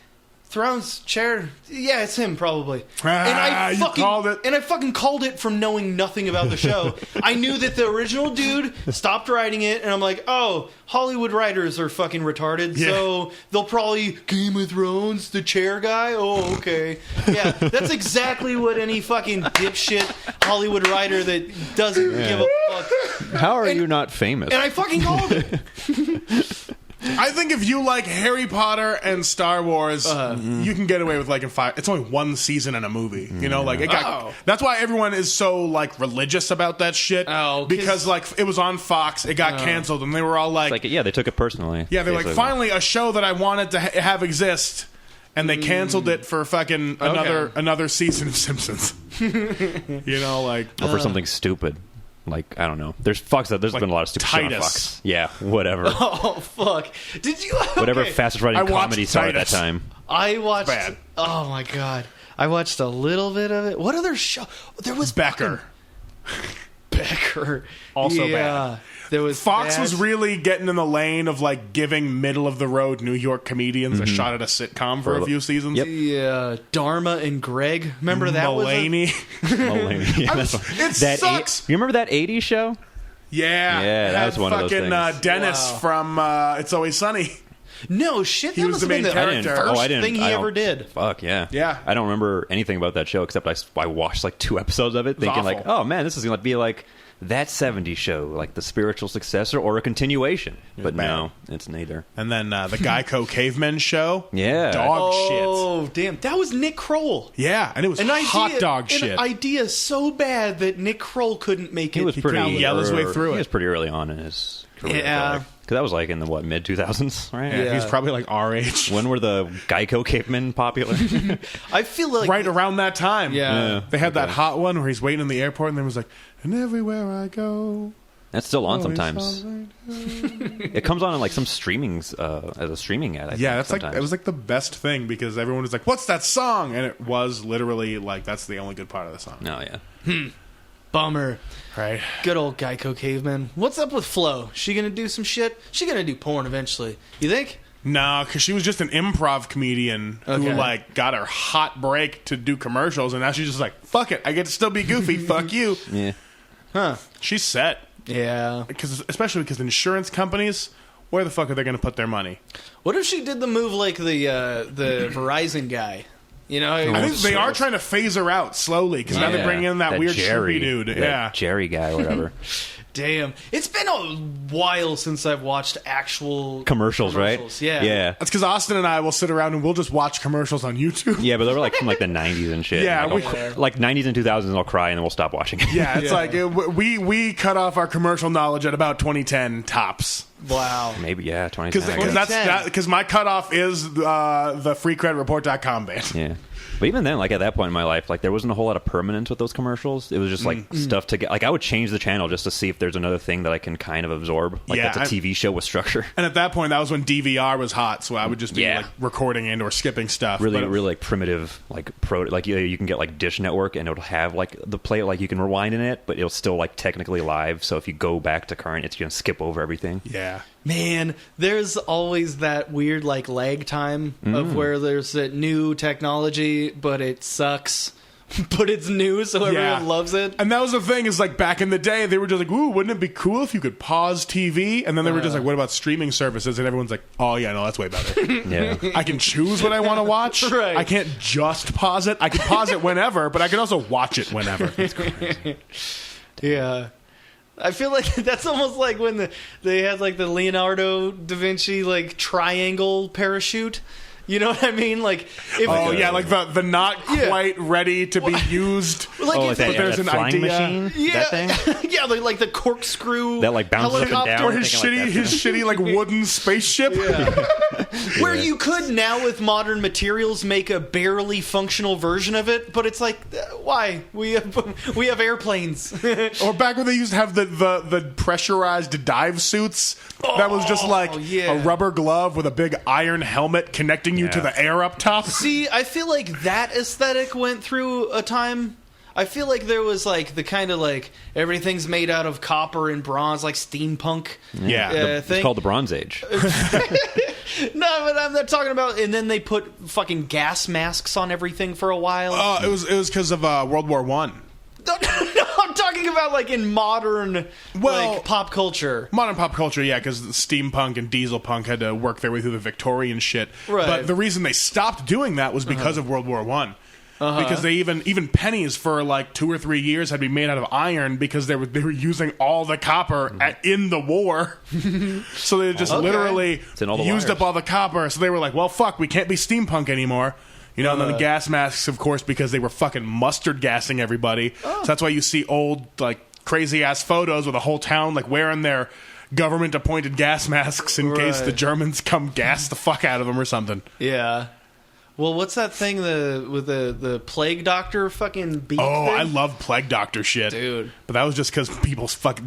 Thrones chair, yeah, it's him probably. And I called it. And I fucking called it from knowing nothing about the show. I knew that the original dude stopped writing it, and I'm like, oh, Hollywood writers are fucking retarded, so they'll probably Game of Thrones, the chair guy. Oh, okay, yeah, that's exactly what any fucking dipshit Hollywood writer that doesn't give a fuck. How are you not famous? And I fucking called it. I think if you like Harry Potter and Star Wars, you can get away with liking Fire. It's only one season in a movie, Like it got. That's why everyone is so like religious about that shit. Because like it was on Fox, it got canceled, and they were all like, they took it personally. Yeah, they're like, finally a show that I wanted to have exist, and they canceled it for fucking another season of Simpsons. Or for something stupid. Like, I don't know. There's been a lot of stupid shit on Fox. Yeah, whatever. Oh, fuck. Did you... Okay. Whatever fastest running comedy star at that time. I watched... Bad. Oh, my God. I watched a little bit of it. What other show? There was... Becker. Becker. Also bad. There was Fox was really getting in the lane of like giving middle of the road New York comedians a shot at a sitcom for a few seasons. Yep. Yeah, Dharma and Greg. Remember that? Mulaney. Mulaney. Yeah, it sucks. You remember that '80s show? Yeah, that was one of those things. Dennis from It's Always Sunny. No shit, he was the main character. First thing he ever did. Fuck yeah, yeah. I don't remember anything about that show except I watched like 2 episodes of it, thinking like, oh man, this is gonna be like that '70s show, like the spiritual successor or a continuation. But no, it's neither. And then the Geico Cavemen show, dog shit. Oh damn, that was Nick Kroll. Yeah, and it was hot dog shit. An idea so bad that Nick Kroll couldn't make it. He was pretty yell his way through it. He was pretty early on in his career. Yeah. Because that was like in the mid 2000s, right? Yeah, he's probably like our age. When were the Geico Cavemen popular? I feel like right around that time. Yeah. They had that hot one where he's waiting in the airport and there was like, and everywhere I go. That's still on sometimes. It comes on in like some streamings as a streaming ad. I think, that's sometimes. like it was like the best thing because everyone was like, "What's that song?" And it was literally like that's the only good part of the song. Oh yeah. Bummer. Right. Good old Geico Caveman. What's up with Flo? She gonna do some shit? She gonna do porn eventually. You think? No, because she was just an improv comedian who like got her hot break to do commercials, and now she's just like, fuck it, I get to still be goofy. Fuck you. Yeah. Huh. She's set. Yeah. Especially because insurance companies, where the fuck are they going to put their money? What if she did the move like the Verizon guy? You know, I think they are trying to phase her out slowly because now they're bringing in that weird Jerry, Snoopy dude. That Jerry guy or whatever. Damn. It's been a while since I've watched actual commercials, right? Yeah. Yeah. That's because Austin and I will sit around and we'll just watch commercials on YouTube. Yeah, but they were like from like the 90s and shit. Yeah, like 90s and 2000s, I'll cry and then we'll stop watching it. Yeah, it's like we cut off our commercial knowledge at about 2010 tops. Wow. Maybe, yeah, 2010. Because my cutoff is the freecreditreport.com band. Yeah. But even then, like at that point in my life, like there wasn't a whole lot of permanence with those commercials. It was just like stuff to get. Like I would change the channel just to see if there's another thing that I can kind of absorb. Like that's a TV show with structure. And at that point, that was when DVR was hot, so I would just be like recording and or skipping stuff. Really like primitive, like like you can get like Dish Network and it'll have like the play, like you can rewind in it, but it'll still like technically live. So if you go back to current, it's gonna skip over everything. Yeah. Man, there's always that weird like lag time of where there's that new technology, but it sucks. But it's new, so everyone loves it. And that was the thing, is like back in the day, they were just like, ooh, wouldn't it be cool if you could pause TV? And then they were just like, what about streaming services? And everyone's like, oh yeah, no, that's way better. Yeah. I can choose what I want to watch. Right. I can't just pause it. I can pause it whenever, but I can also watch it whenever. That's crazy. Yeah. I feel like that's almost like when they had like the Leonardo da Vinci like triangle parachute. You know what I mean? Like, if like the not quite ready to be used. Like but there's an flying idea. machine. That thing. Yeah, like the corkscrew that like bounces up and down. Or his shitty like wooden spaceship. Yeah. Where you could now with modern materials make a barely functional version of it, but it's like, why? We have airplanes. Or back when they used to have the pressurized dive suits. That was just like a rubber glove with a big iron helmet connecting you to the air up top. See, I feel like that aesthetic went through a time. I feel like there was like the kind of like everything's made out of copper and bronze, like steampunk. thing. It's called the Bronze Age. No, but I'm not talking about. And then they put fucking gas masks on everything for a while. It was because of World War One. No, I'm talking about like in modern like pop culture. Modern pop culture, yeah, because steampunk and diesel punk had to work their way through the Victorian shit. Right. But the reason they stopped doing that was because of World War One. Because they even pennies for like 2 or 3 years had to be made out of iron because they were using all the copper in the war. So they just literally used up all the copper. So they were like, well, fuck, we can't be steampunk anymore. You know, and then the gas masks, of course, because they were fucking mustard gassing everybody. So that's why you see old, like, crazy-ass photos with a whole town, like, wearing their government-appointed gas masks in case the Germans come gas the fuck out of them or something. Yeah. Well, what's that thing with the plague doctor fucking beak thing? I love plague doctor shit. Dude. But that was just because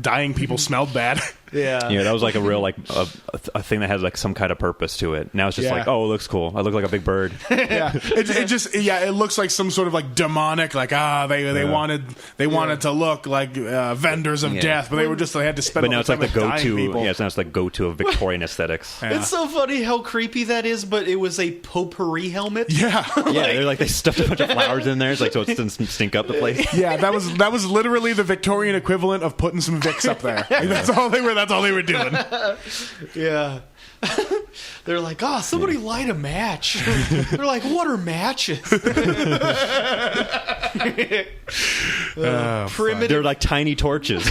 dying people smelled bad. Yeah. Yeah, that was like a real, like, a thing that has, like, some kind of purpose to it. Now it's just like, oh, it looks cool. I look like a big bird. It looks like some sort of, like, demonic, like, they wanted to look like vendors of death, but they had to spend but now it's like the go-to, people. it's now it's like go-to of Victorian aesthetics. Yeah. It's so funny how creepy that is, but it was a potpourri helmet. Yeah. Yeah, they stuffed a bunch of flowers in there, so it doesn't stink up the place. Yeah, that was literally the Victorian equivalent of putting some Vicks up there. Like, that's all they were doing. Yeah. They're like, somebody light a match. They're like, what are matches? Primitive. They're like tiny torches.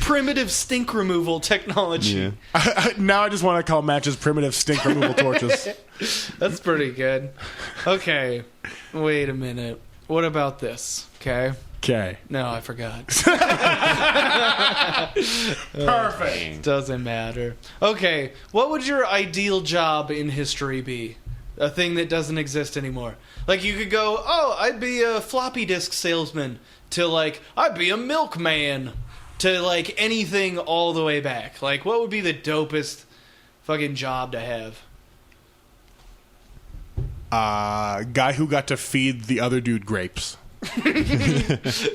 Primitive stink removal technology. Yeah. Now I just want to call matches primitive stink removal torches. That's pretty good. Okay. Wait a minute. What about this? Okay. No, I forgot. Perfect. Doesn't matter. Okay. What would your ideal job in history be? A thing that doesn't exist anymore. Like you could go, I'd be a floppy disk salesman, to like, I'd be a milkman, to like anything all the way back. Like, what would be the dopest fucking job to have? Guy who got to feed the other dude grapes.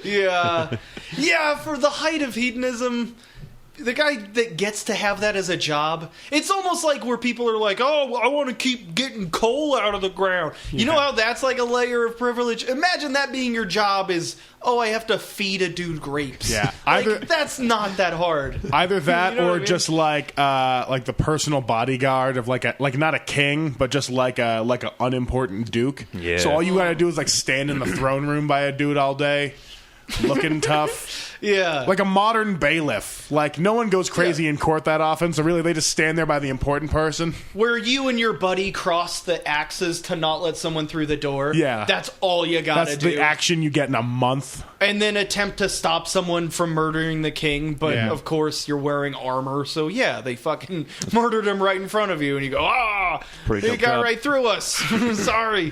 Yeah, for the height of hedonism, the guy that gets to have that as a job, it's almost like where people are like, oh, I want to keep getting coal out of the ground. You know how that's like a layer of privilege? Imagine that being your job is, oh, I have to feed a dude grapes. Yeah. Like, that's not that hard. Either that You know or what I mean? just like the personal bodyguard of like not a king, but just like a unimportant duke. Yeah. So all you gotta do is like stand in the throne room by a dude all day, looking tough. Yeah. Like a modern bailiff. Like, no one goes crazy in court that often, so really they just stand there by the important person. Where you and your buddy cross the axes to not let someone through the door. Yeah. That's all you gotta That's do. the action you get in a month. And then attempt to stop someone from murdering the king, but Yeah. of course you're wearing armor, so yeah, they fucking murdered him right in front of you, and you go, Pretty he dope got job. right through us. Sorry.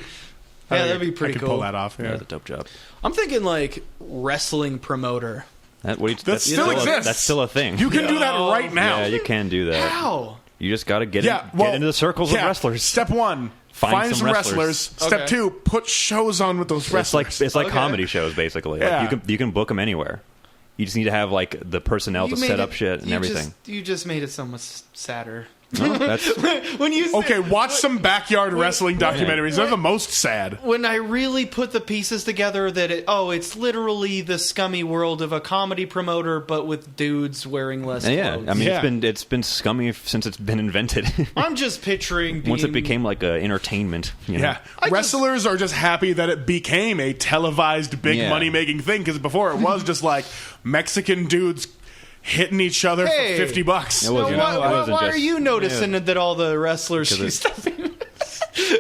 Yeah, that'd be pretty I could cool. pull that off. Yeah, Yeah. that's a dope job. I'm thinking like wrestling promoter. That still exists. That's still a thing. You can do that right now. Yeah, you can do that. How? You just got to get Yeah, get into the circles of yeah. wrestlers. Step one, Find find some some wrestlers. wrestlers. Step Okay. two, put shows on with those It's wrestlers. like Okay. comedy shows basically. Yeah. Like you can book them anywhere. You just need to have like the personnel to made set it- up shit and you everything. You just made it so much sadder. No, that's When you said, Okay, watch some backyard wrestling documentaries. They're the most sad. when I really put the pieces together that it's literally the scummy world of a comedy promoter, but with dudes wearing less yeah. clothes. I mean, Yeah. it's been scummy since it's been invented. I'm just picturing Once it being- became like a entertainment. You know? Yeah. Wrestlers are just happy that it became a televised big Yeah. money-making thing, because before it was just like Mexican dudes hitting each other Hey. for $50. It was, Why, you know, it why wasn't are just- you noticing that all the wrestlers Because she's stuffing?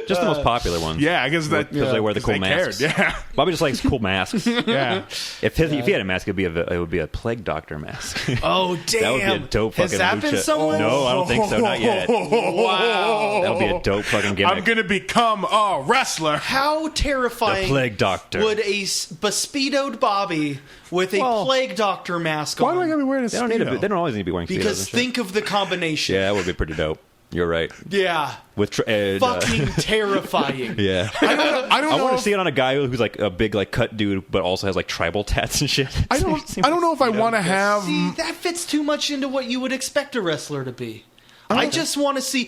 Just the most popular ones. Yeah, I guess that Because they wear the cool they masks. cared. Yeah, Bobby just likes cool masks. yeah. If he had a mask, it would be a plague doctor mask. Oh damn! That would be a dope Has fucking that been lucha. someone? No, I don't think so. Not yet. Wow! That would be a dope fucking gimmick. I'm gonna become a wrestler. How the terrifying plague doctor. would a bespeedoed Bobby with a Well, plague doctor mask Why on? do I gotta be wearing a They don't need to. Speedo? They don't always need to be wearing speedos Because and shit. think of the combination. Yeah, that would be pretty dope. You're right. Yeah. With Fucking terrifying. yeah. I don't I know. want to if- see it on a guy who's like a big like cut dude, but also has like tribal tats and shit. I don't know if I want to have. See, that fits too much into what you would expect a wrestler to be. I just want to see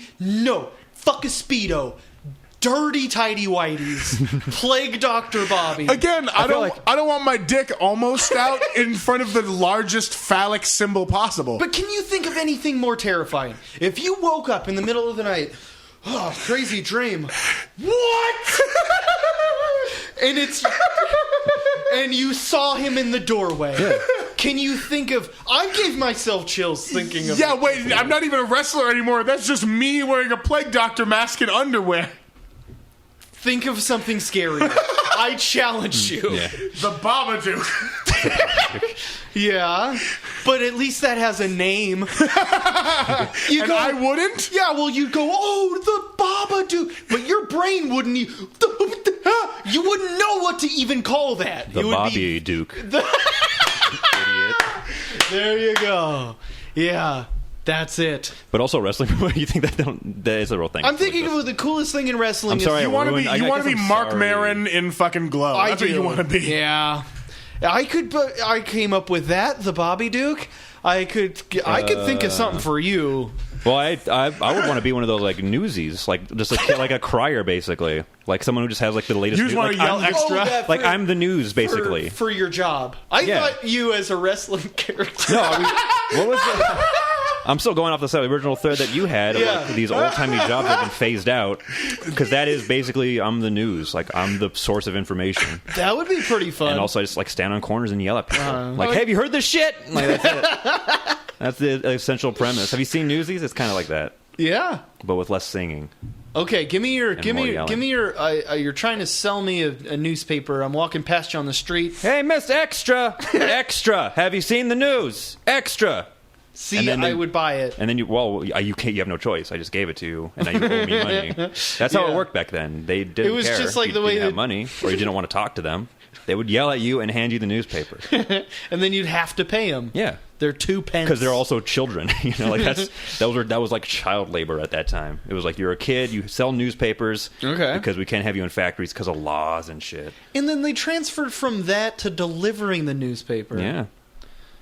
fuck a Speedo. Dirty tidy whities, plague Dr. Bobby. Again, I feel don't. like- I don't want my dick almost out in front of the largest phallic symbol possible. But can you think of anything more terrifying? If you woke up in the middle of the night, crazy dream, what? and you saw him in the doorway. Can you think of? I gave myself chills thinking of. Yeah, it. wait. I'm not even a wrestler anymore. That's just me wearing a plague doctor mask and underwear. Think of something scary. I challenge you. Yeah. The Babadook. Yeah, but at least that has a name. You And I wouldn't? Yeah, well, you'd go, the Babadook, but your brain wouldn't. You wouldn't know what to even call that. The It would Bobby Duke. Idiot. There you go. Yeah, that's it. But also wrestling. You think that is a real thing? I'm thinking of the coolest thing in wrestling. I'm sorry, is You want to be? I You want to guess be I'm Mark sorry. Maron in fucking Glow? I That's do. what you want to be. Yeah, I came up with that. The Bobby Duke. I could think of something for you. Well, I would want to be one of those like newsies, like just like a crier, basically, like someone who just has like the latest. You just news. want to Like, yell I'm, extra. that like for- I'm the news, basically. for your job. I Yeah. thought you as a wrestling character. No, what was the? I'm still going off the original thread that you had of like these old timey jobs that have been phased out, because that is basically I'm the news, like I'm the source of information, That would be pretty fun. and also I just like stand on corners and yell at people, like, "Hey, have you heard this shit?" Like, that's it. That's the essential premise. Have you seen Newsies? It's kind of like that, yeah. but with less singing. Okay, give me your. You're trying to sell me a newspaper. I'm walking past you on the street. Hey, Miss Extra, Extra, have you seen the news? Extra. See, And then I they- would buy it. And then you can't. You have no choice. I just gave it to you, and now you owe me money. That's how Yeah. it worked back then. They didn't It was care. just like you the way didn't have that- money, or you didn't want to talk to them. They would yell at you and hand you the newspaper. And then you'd have to pay them. Yeah, They're 2 pence. because they're also children. You know, like that was like child labor at that time. It was like you're a kid, you sell newspapers, Okay. because we can't have you in factories because of laws and shit. And then they transferred from that to delivering the newspaper. Yeah,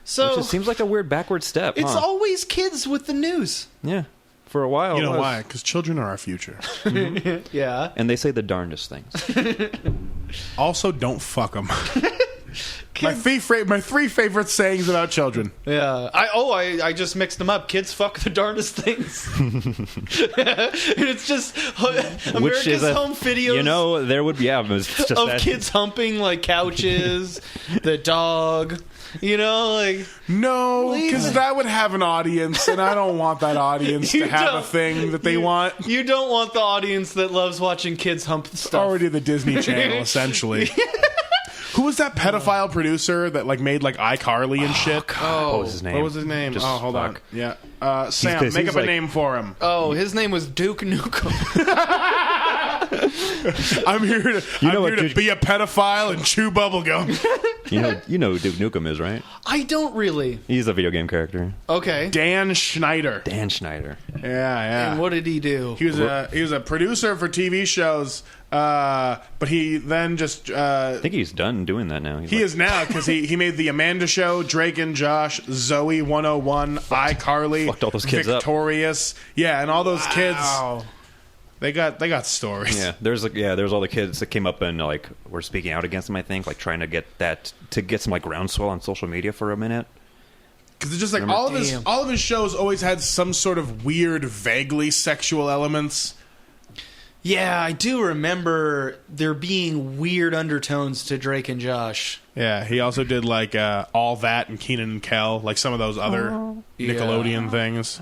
So Which just seems like a weird backward step. it's always kids with the news. Yeah. For a while. You it know was. why? Because children are our future. Yeah. And they say the darndest things. Also, don't fuck them. My three favorite sayings about children. Yeah. I just mixed them up. Kids fuck the darndest things. It's just America's Home Videos. You know, there would be, yeah, it was just of that. kids humping like couches, the dog. You know, like No, because that would have an audience, and I don't want that audience You to have a don't- thing that they want. you don't want the audience that loves watching kids hump stuff. Already the Disney Channel, essentially. Who was that pedophile producer that like made like iCarly and shit? What was his name? What was his name? Just hold on. fuck. Yeah, Sam, he's make up like- a name for him. Oh, his name was Duke Nukem. I'm here to Duke- be a pedophile and chew bubblegum. You know who Duke Nukem is, right? I don't really. He's a video game character. Okay. Dan Schneider. Dan Schneider. Yeah. And what did he do? He was a producer for TV shows, but he then just I think he's done doing that now. he is now because he made the Amanda Show, Drake and Josh, Zoe 101, iCarly, fucked all those kids up. Victorious, yeah, and all those kids. They got stories. Yeah, there's all the kids that came up and like were speaking out against him. I think like trying to get some like groundswell on social media for a minute. Because it's just like all of his shows always had some sort of weird, vaguely sexual elements. Yeah, I do remember there being weird undertones to Drake and Josh. Yeah, he also did like All That and Keenan and Kel, like some of those other Nickelodeon things.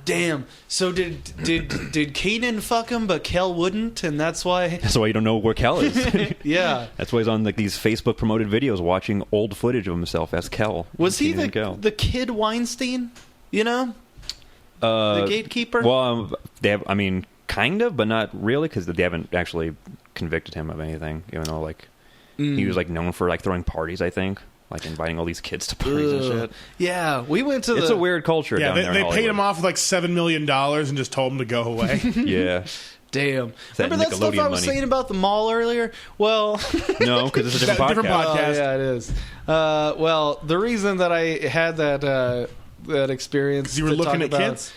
Damn. So did Kanan fuck him, but Kel wouldn't, and that's why? That's why you don't know where Kel is. Yeah. That's why he's on like these Facebook promoted videos watching old footage of himself as Kel. Was he Keenan and Kel. the kid Weinstein? You know, the gatekeeper. Well, they have. I mean, kind of, but not really, because they haven't actually convicted him of anything. Even though like he was like known for like throwing parties. I think. Like inviting all these kids to parties and shit. Yeah, we went to It's a weird culture. Yeah, down there in they paid Hollywood. him off with like $7 million and just told him to go away. Yeah. Damn. That Remember that stuff Nickelodeon I was money. saying about the mall earlier? Well, No, because it's a different podcast. Different podcast. Oh, yeah, it is. Well, the reason that I had that experience, You were to looking talk at about- kids?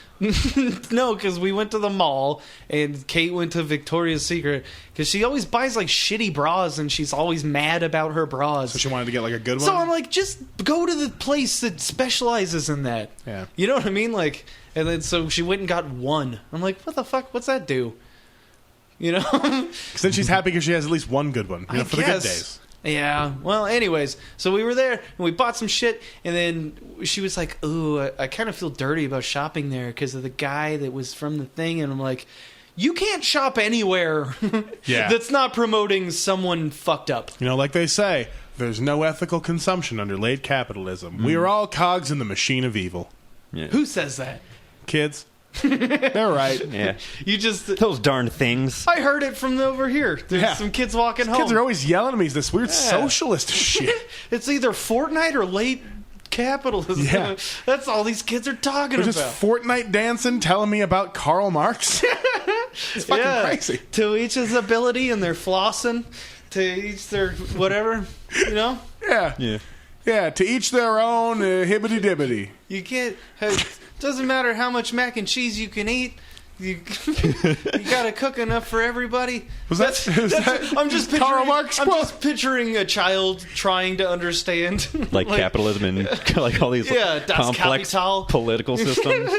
No, because we went to the mall and Kate went to Victoria's Secret because she always buys like shitty bras and she's always mad about her bras. So she wanted to get like a good one. So I'm like, just go to the place that specializes in that. Yeah. You know what I mean? Like, and then so she went and got one. I'm like, what the fuck? What's that do? You know? 'Cause then she's happy because she has at least one good one, I for the good guess. days. Yeah. Well, anyways, so we were there and we bought some shit, and then she was like, "Ooh, I kind of feel dirty about shopping there because of the guy that was from the thing." And I'm like, "You can't shop anywhere Yeah. that's not promoting someone fucked up." You know, like they say, there's no ethical consumption under late capitalism. We are all cogs in the machine of evil. Yeah. Who says that? Kids, they're right. Yeah. You just. Those darn things. I heard it from over here. There's Yeah. some kids walking home. Kids are always yelling at me. This weird socialist shit. It's either Fortnite or late capitalism. Yeah. That's all these kids are talking They're just about. Fortnite dancing, telling me about Karl Marx. It's fucking crazy. To each his ability, and they're flossing. To each their whatever, you know. Yeah. Yeah. Yeah, to each their own, hibbity dibbity. You can't. It doesn't matter how much mac and cheese you can eat. You gotta cook enough for everybody. Was that I'm just picturing. Karl Marx I'm quote? just picturing a child trying to understand, Like capitalism and like all these Yeah, Das complex Kapital. political systems.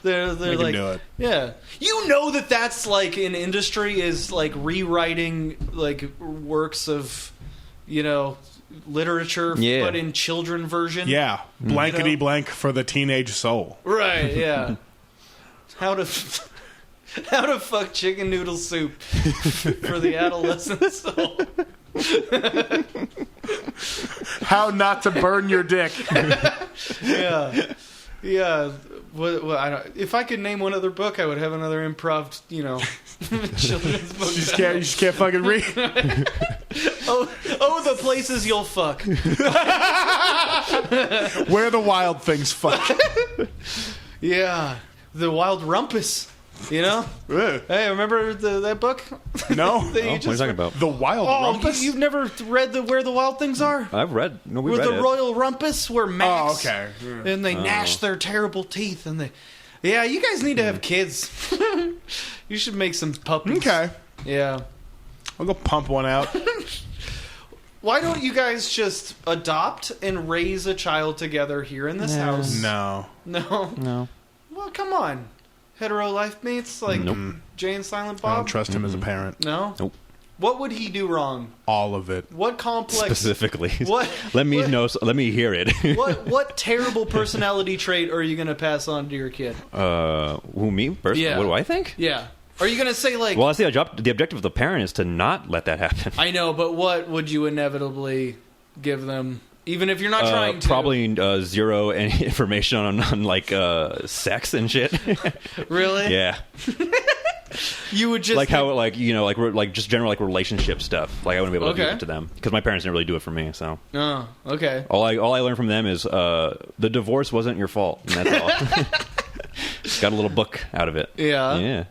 They're can like, do it. yeah. You know that's like an industry is like rewriting like works of, you know, literature, Yeah. but in children version. Yeah, blankety blank for the teenage soul. Right. Yeah. How to fuck chicken noodle soup for the adolescent soul. How not to burn your dick. Yeah. Yeah. What, I don't, if I could name one other book, I would have another improv, you know, children's book. You just can't fucking read. Oh, the places you'll fuck. Where the wild things fuck. Yeah. The wild rumpus. You know? Hey, remember that book? No. What are you talking about? The Wild Rumpus? You've never read Where the Wild Things Are? I've read. No, we Where read the it. Royal Rumpus, where Max and they Oh. gnash their terrible teeth, and they. Yeah, you guys need to have kids. You should make some puppies. Okay. Yeah. I'll go pump one out. Why don't you guys just adopt and raise a child together here in this house? No. No. Well, come on. Hetero life mates like Nope. Jay and Silent I don't Bob? trust him as a parent. No? Nope. What would he do wrong? All of it. What complex... Specifically. What? Let me what- know. Let me hear it. What terrible personality trait are you going to pass on to your kid? Who, me? First, Yeah. What do I think? Yeah. Are you going to say, like... Well, that's the objective of the parent is to not let that happen. I know, but what would you inevitably give them? Even if you're not trying to. Probably zero any information on like sex and shit. Really? Yeah. You would just... Like how, like, you know, like just general like relationship stuff. Like I wouldn't be able to do Okay. it to them because my parents didn't really do it for me. So Oh, okay. all I learned from them is the divorce wasn't your fault, and that's all. Got a little book out of it. Yeah. Yeah.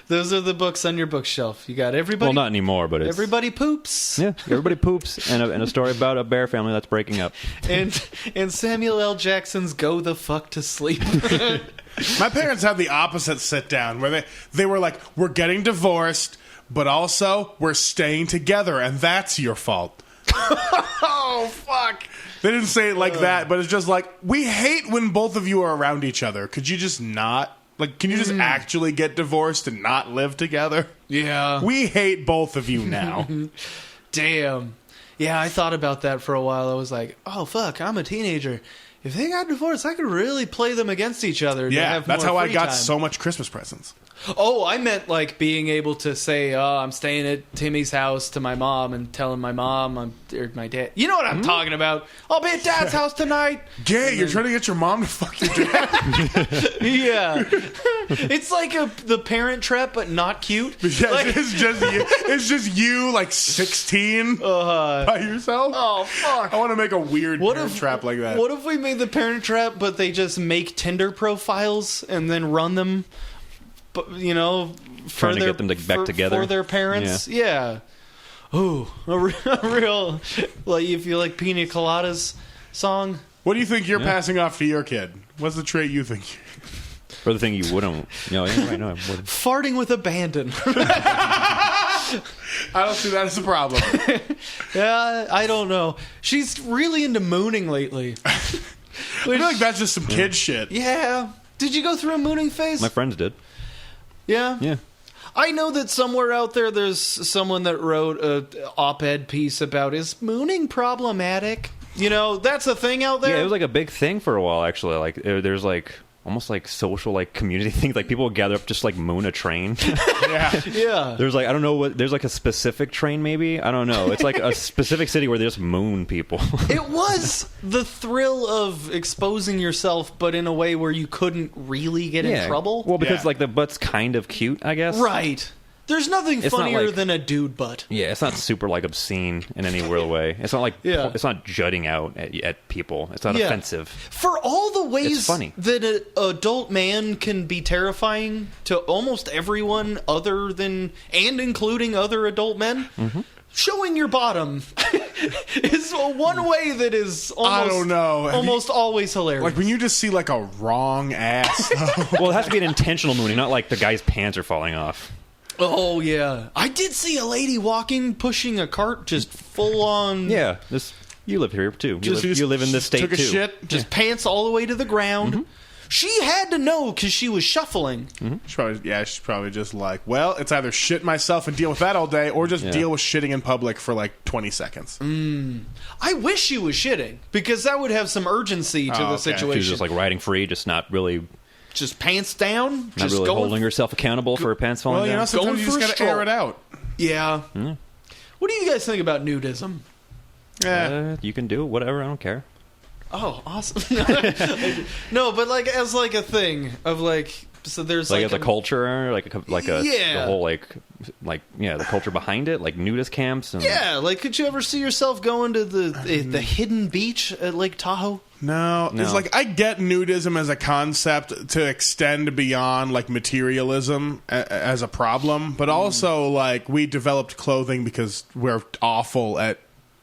Those are the books on your bookshelf. You got everybody... Well, not anymore, but it's Everybody poops. Yeah, everybody poops, and a story about a bear family that's breaking up. And Samuel L. Jackson's Go the Fuck to Sleep. My parents had the opposite sit down where they were like, we're getting divorced, but also we're staying together, and that's your fault. Oh, fuck. They didn't say it like that, but it's just like, we hate when both of you are around each other. Could you just not? Like, can you just actually get divorced and not live together? Yeah. We hate both of you now. Damn. Yeah, I thought about that for a while. I was like, oh, fuck, I'm a teenager. If they got divorced, I could really play them against each other. To Yeah, have that's more how I free got time. so much Christmas presents. Oh, I meant like being able to say, "Oh, I'm staying at Timmy's house" to my mom and telling my mom or my dad. You know what I'm talking about? I'll be at Dad's house tonight. Gay, you're trying to get your mom to fuck your dad? Yeah, it's like the Parent Trap, but not cute. Yes, Like- it's just you, like 16 by yourself. Oh fuck! I want to make a weird Parent Trap like that. What if we made the Parent Trap, but they just make Tinder profiles and then run them? But you know, Trying to get them back together for their parents. Yeah. Ooh, a real like if you like Pina Coladas song. What do you think you're passing off to your kid? What's the trait you think? Or the thing you wouldn't. Yeah, right, no, I wouldn't. Farting with abandon. I don't see that as a problem. Yeah, I don't know. She's really into mooning lately. I feel like that's just some kid shit. Yeah. Did you go through a mooning phase? My friends did. Yeah. Yeah. I know that somewhere out there's someone that wrote a op-ed piece about is mooning problematic? You know, that's a thing out there. Yeah, it was like a big thing for a while, actually. Like, there's like almost like social, like community things. Like people would gather up just like moon a train. Yeah. Yeah. There's like, I don't know what, there's like a specific train maybe. I don't know. It's like a specific city where they just moon people. It was the thrill of exposing yourself, but in a way where you couldn't really get in trouble. Well, because Yeah. like the butt's kind of cute, I guess. Right. There's nothing It's not funnier like- than a dude butt. Yeah, it's not super like obscene in any real way. It's not like it's not jutting out at people. It's not offensive. For all the ways It's funny. that an adult man can be terrifying to almost everyone other than, and including other adult men, showing your bottom is one way that is almost, I don't know. almost always hilarious. Like when you just see like a wrong ass. Well, it has to be an intentional mooning, not like the guy's pants are falling off. Oh, yeah. I did see a lady walking, pushing a cart, just full on. Yeah, you live here too. You live in this state took a too. shit. Just pants all the way to the ground. She had to know because she was shuffling. She's probably just like, well, it's either shit myself and deal with that all day, or just deal with shitting in public for like 20 seconds. I wish she was shitting because that would have some urgency to the okay. situation. She was just like riding free, just not really Just pants down, Not just really going. holding herself accountable for her pants falling Well, you know, down. sometimes you Going just for a gotta air stroll. it out. Yeah. What do you guys think about nudism? Yeah. You can do whatever. I don't care. Oh, awesome. No, but like as like a thing of like, so there's like like as a culture, like a Yeah. the whole like the culture behind it, like nudist camps. And yeah, like could you ever see yourself going to the hidden beach at Lake Tahoe? No, No. it's like I get nudism as a concept to extend beyond like materialism as a problem, but also like we developed clothing because we're awful at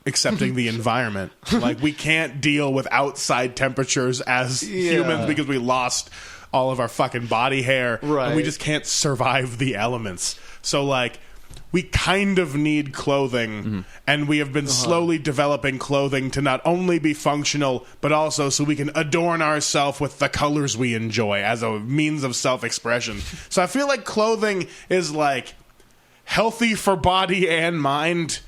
accepting the environment. Like we can't deal with outside temperatures as humans because we lost all of our fucking body hair, Right. and we just can't survive the elements. So like we kind of need clothing, and we have been slowly developing clothing to not only be functional, but also so we can adorn ourselves with the colors we enjoy as a means of self-expression. So I feel like clothing is like healthy for body and mind.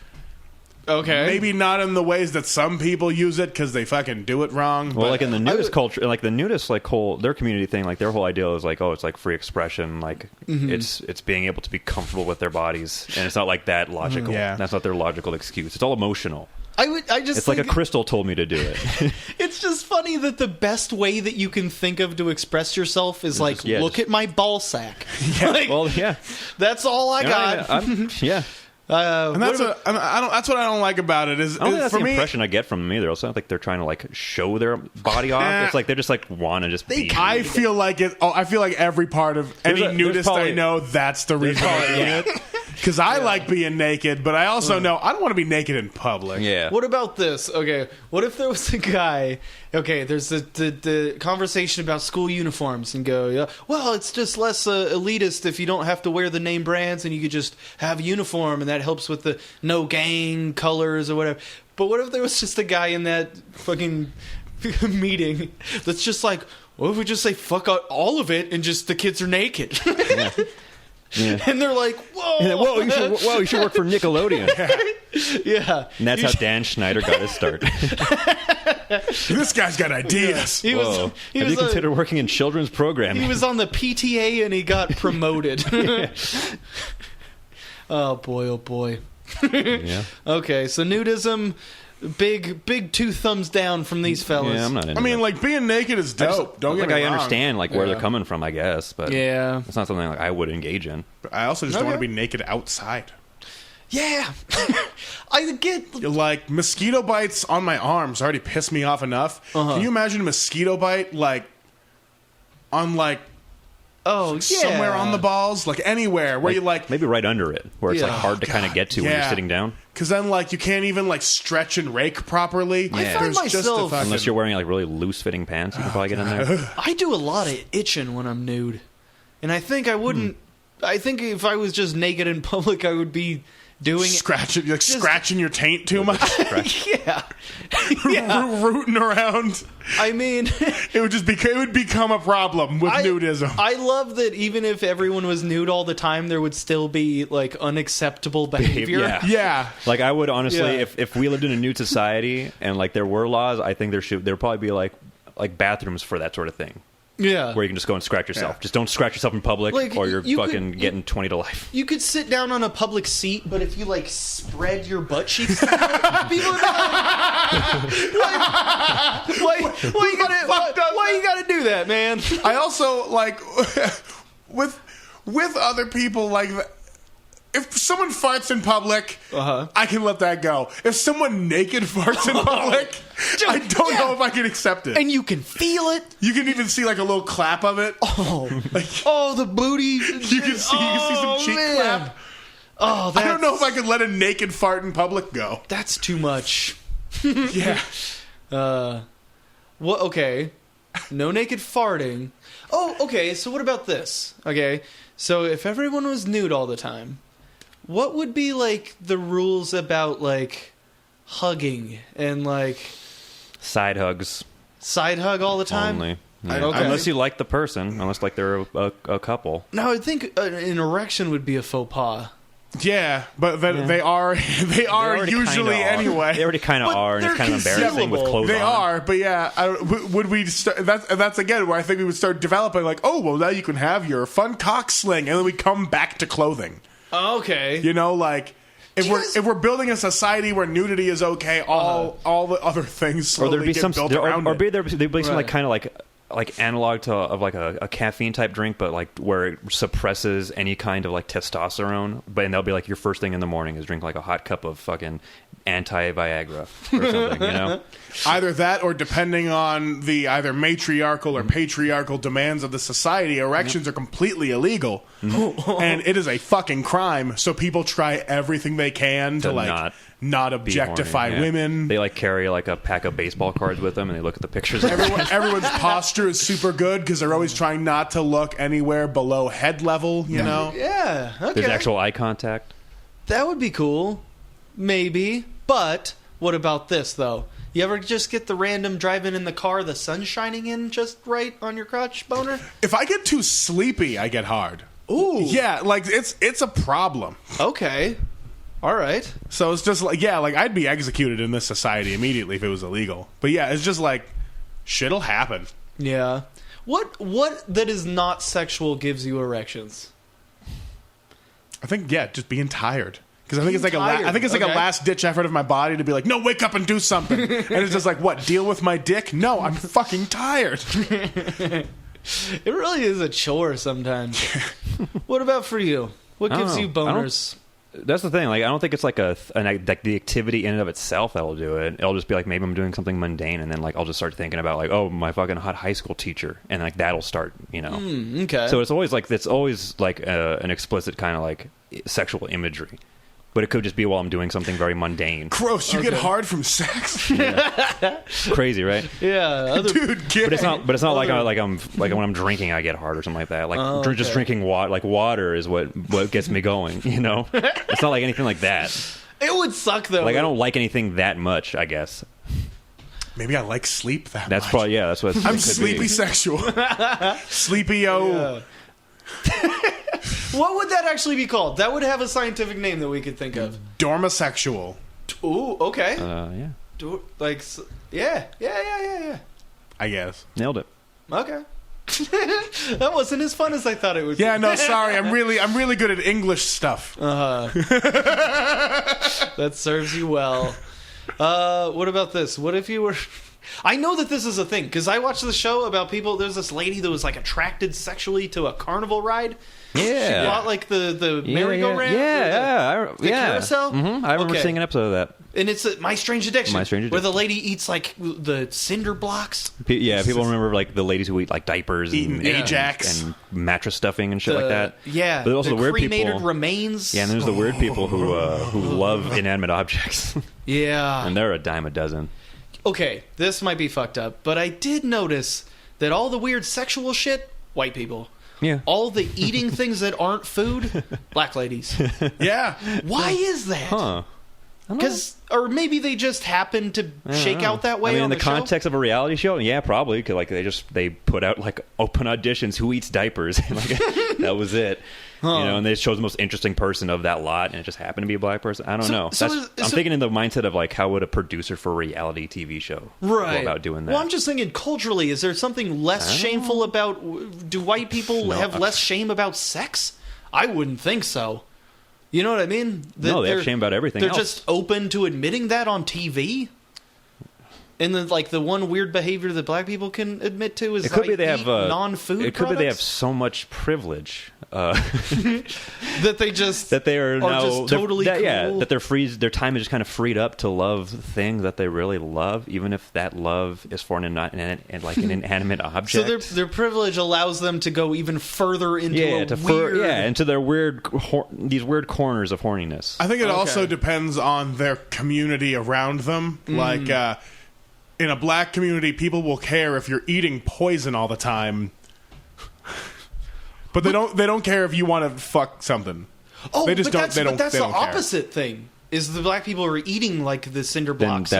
Okay. Maybe not in the ways that some people use it because they fucking do it wrong. Well, but like in the nudist culture, like the nudist, like whole their community thing, like their whole ideal is like, oh, it's like free expression, like it's being able to be comfortable with their bodies, and it's not like that logical. Yeah. That's not their logical excuse. It's all emotional. I just It's like a think crystal told me to do it. it's just funny that the best way that you can think of to express yourself is like, just- look just- at my ball sack. Like, Well, yeah, that's all I You know, got. yeah. and that's what that's what I don't like about it. Is I don't think that's for the me, impression I get from them either. It's not like they're trying to like show their body off. It's like they're just like want to just be. I feel like it. Oh, I feel like every part of any there's nudist probably- I know, that's the reason they're doing it. Because I like being naked, but I also know I don't want to be naked in public. Yeah. What about this? Okay, what if there was a guy? Okay, there's the conversation about school uniforms, and go, yeah, well, it's just less elitist if you don't have to wear the name brands, and you could just have a uniform, and that helps with the no gang colors or whatever. But what if there was just a guy in that fucking meeting that's just like, what if we just say fuck out all of it and just the kids are naked? Yeah. Yeah. And they're like, whoa, And then, whoa, you should work for Nickelodeon. yeah. And that's how Dan Schneider got his start. This guy's got ideas. He Whoa. was. He Have was you considered working in children's programming? He was on the PTA and he got promoted. Oh boy, oh boy. Yeah. Okay, so nudism, big two thumbs down from these fellas. Yeah, I'm not into I mean, that. like being naked is dope. Don't get like me I wrong. understand like where Yeah. they're coming from, I guess, but Yeah. it's not something like I would engage in. But I also just don't Okay. want to be naked outside. Yeah. I get. Like mosquito bites on my arms already piss me off enough. Can you imagine a mosquito bite like on like Oh, yeah. somewhere on the balls, like anywhere where you like? Maybe right under it, where it's Yeah. like hard to kind of get to when you're yeah. sitting down, Because then, like, you can't even like stretch and rake properly. I find There's just a myself- fucking- unless you're wearing like really loose fitting pants. You can probably get in there. I do a lot of itching when I'm nude, and I think I wouldn't. I think if I was just naked in public, I would be doing scratching, like scratching your taint too much, yeah. Yeah. rooting around. I mean, It would become a problem with nudism. I love that even if everyone was nude all the time, there would still be like unacceptable behavior. Yeah. Yeah. Like I would honestly, Yeah. if we lived in a nude society and like there were laws, I think there'd probably be like bathrooms for that sort of thing. Yeah. Where you can just go and scratch yourself. Yeah. Just don't scratch yourself in public, Like, or you're you fucking could- getting 20 to life. You could sit down on a public seat, but if you like spread your butt cheeks, people would be like, why you gotta do that, man? I also like with other people like. If someone farts in public, I can let that go. If someone naked farts in public, I don't know if I can accept it. And you can feel it. You can even see like a little clap of it. Oh, the booty. You can see some cheek clap. Oh, I don't know if I could let a naked fart in public go. That's too much. Yeah. What? Okay. No naked farting. Oh, okay. So what about this? Okay. So if everyone was nude all the time, what would be like the rules about like hugging and like Side hugs side hug all the time? only. Yeah. Okay. Unless you like the person, unless like they're a couple. No, I think an erection would be a faux pas. Yeah, but they are already usually kinda are. anyway. They already kind of But are, and it's they're kind of embarrassing with concealable. clothes They on. are, but yeah, would we start? That's again where I think we would start developing. Like, oh well, now you can have your fun cock sling, and then we come back to clothing. Okay. You know, like if we're building a society where nudity is okay, all the other things slowly there'd be get some, built around or it. there'd be some like kind of like analog to of like a caffeine type drink, but like where it suppresses any kind of like testosterone. And they'll be like your first thing in the morning is drink like a hot cup of fucking anti-Viagra or something, you know? Either that, or depending on the either matriarchal or patriarchal demands of the society, erections are completely illegal, and it is a fucking crime. So people try everything they can to like not objectify women. They like carry like a pack of baseball cards with them, and they look at the pictures. Everyone's posture is super good because they're always trying not to look anywhere below head level. You know? Yeah. Okay. There's actual eye contact. That would be cool. Maybe. But what about this, though? You ever just get the random driving in the car, the sun shining in just right on your crotch boner? If I get too sleepy, I get hard. Ooh. Yeah, like it's a problem. Okay. All right. So it's just like, like I'd be executed in this society immediately if it was illegal. But yeah, it's just like shit'll happen. Yeah. What that is not sexual gives you erections? I think just being tired. Because I think it's like tired. a last ditch effort of my body to be like, no, wake up and do something. And it's just like, what? Deal with my dick? No, I'm fucking tired. It really is a chore sometimes. What about for you? What gives you boners? That's the thing. Like, I don't think it's like like the activity in and of itself that'll do it. It'll just be like maybe I'm doing something mundane, and then like I'll just start thinking about like, oh, my fucking hot high school teacher, and like that'll start, you know. Okay. So it's always like an explicit kind of like sexual imagery. But it could just be while I'm doing something very mundane. Gross! You get hard from sex. Crazy, right? Yeah, dude. But it's not like I'm when I'm drinking I get hard or something like that. Like just drinking water. Like water is what gets me going. You know, it's not like anything like that. It would suck though. Like I don't like anything that much. I guess. Maybe I like sleep that much. That's probably That's what I'm sleepy sexual. Sleepy-o. What would that actually be called? That would have a scientific name that we could think of. Dormisexual. Ooh, okay. Yeah. Yeah. I guess. Nailed it. Okay. That wasn't as fun as I thought it would be. Yeah, no, sorry. I'm really good at English stuff. That serves you well. What about this? What if you were... I know that this is a thing, because I watched the show about people... There's this lady that was, like, attracted sexually to a carnival ride. Yeah. She bought, like, the merry-go-round. The carousel. Mm-hmm. I remember seeing an episode of that. And it's My Strange Addiction. My Strange Addiction. Where the lady eats, like, the cinder blocks. People remember, like, the ladies who eat, like, diapers and Ajax. And mattress stuffing and shit like that. Yeah. But also the weird cremated people, remains. Yeah, and there's the weird people who love inanimate objects. Yeah. And they're a dime a dozen. Okay, this might be fucked up, but I did notice that all the weird sexual shit, white people. Yeah. All the eating things that aren't food, black ladies. Yeah. Why is that? Huh. Because, or maybe they just happen to shake out that way. I mean, on in the context of a reality show, yeah, probably. Because like they put out like open auditions, who eats diapers, and, like, that was it. Huh. You know, and they chose the most interesting person of that lot, and it just happened to be a black person. I don't know. I'm thinking in the mindset of like, how would a producer for a reality TV show go about doing that? Well, I'm just thinking culturally, is there something less shameful about? Do white people have less shame about sex? I wouldn't think so. You know what I mean? No, they have shame about everything. They're just open to admitting that on TV. And then, like, the one weird behavior that black people can admit to is non-food. It could be they have so much privilege that they are now just totally cool. Yeah, that their time is just kind of freed up to love things that they really love, even if that love is for an inanimate object. So their privilege allows them to go even further into into their these weird corners of horniness. I think it also depends on their community around them, like. In a black community, people will care if you're eating poison all the time, but they don't care if you want to fuck something. Oh, that's the opposite thing. Is the black people are eating like the cinder blocks?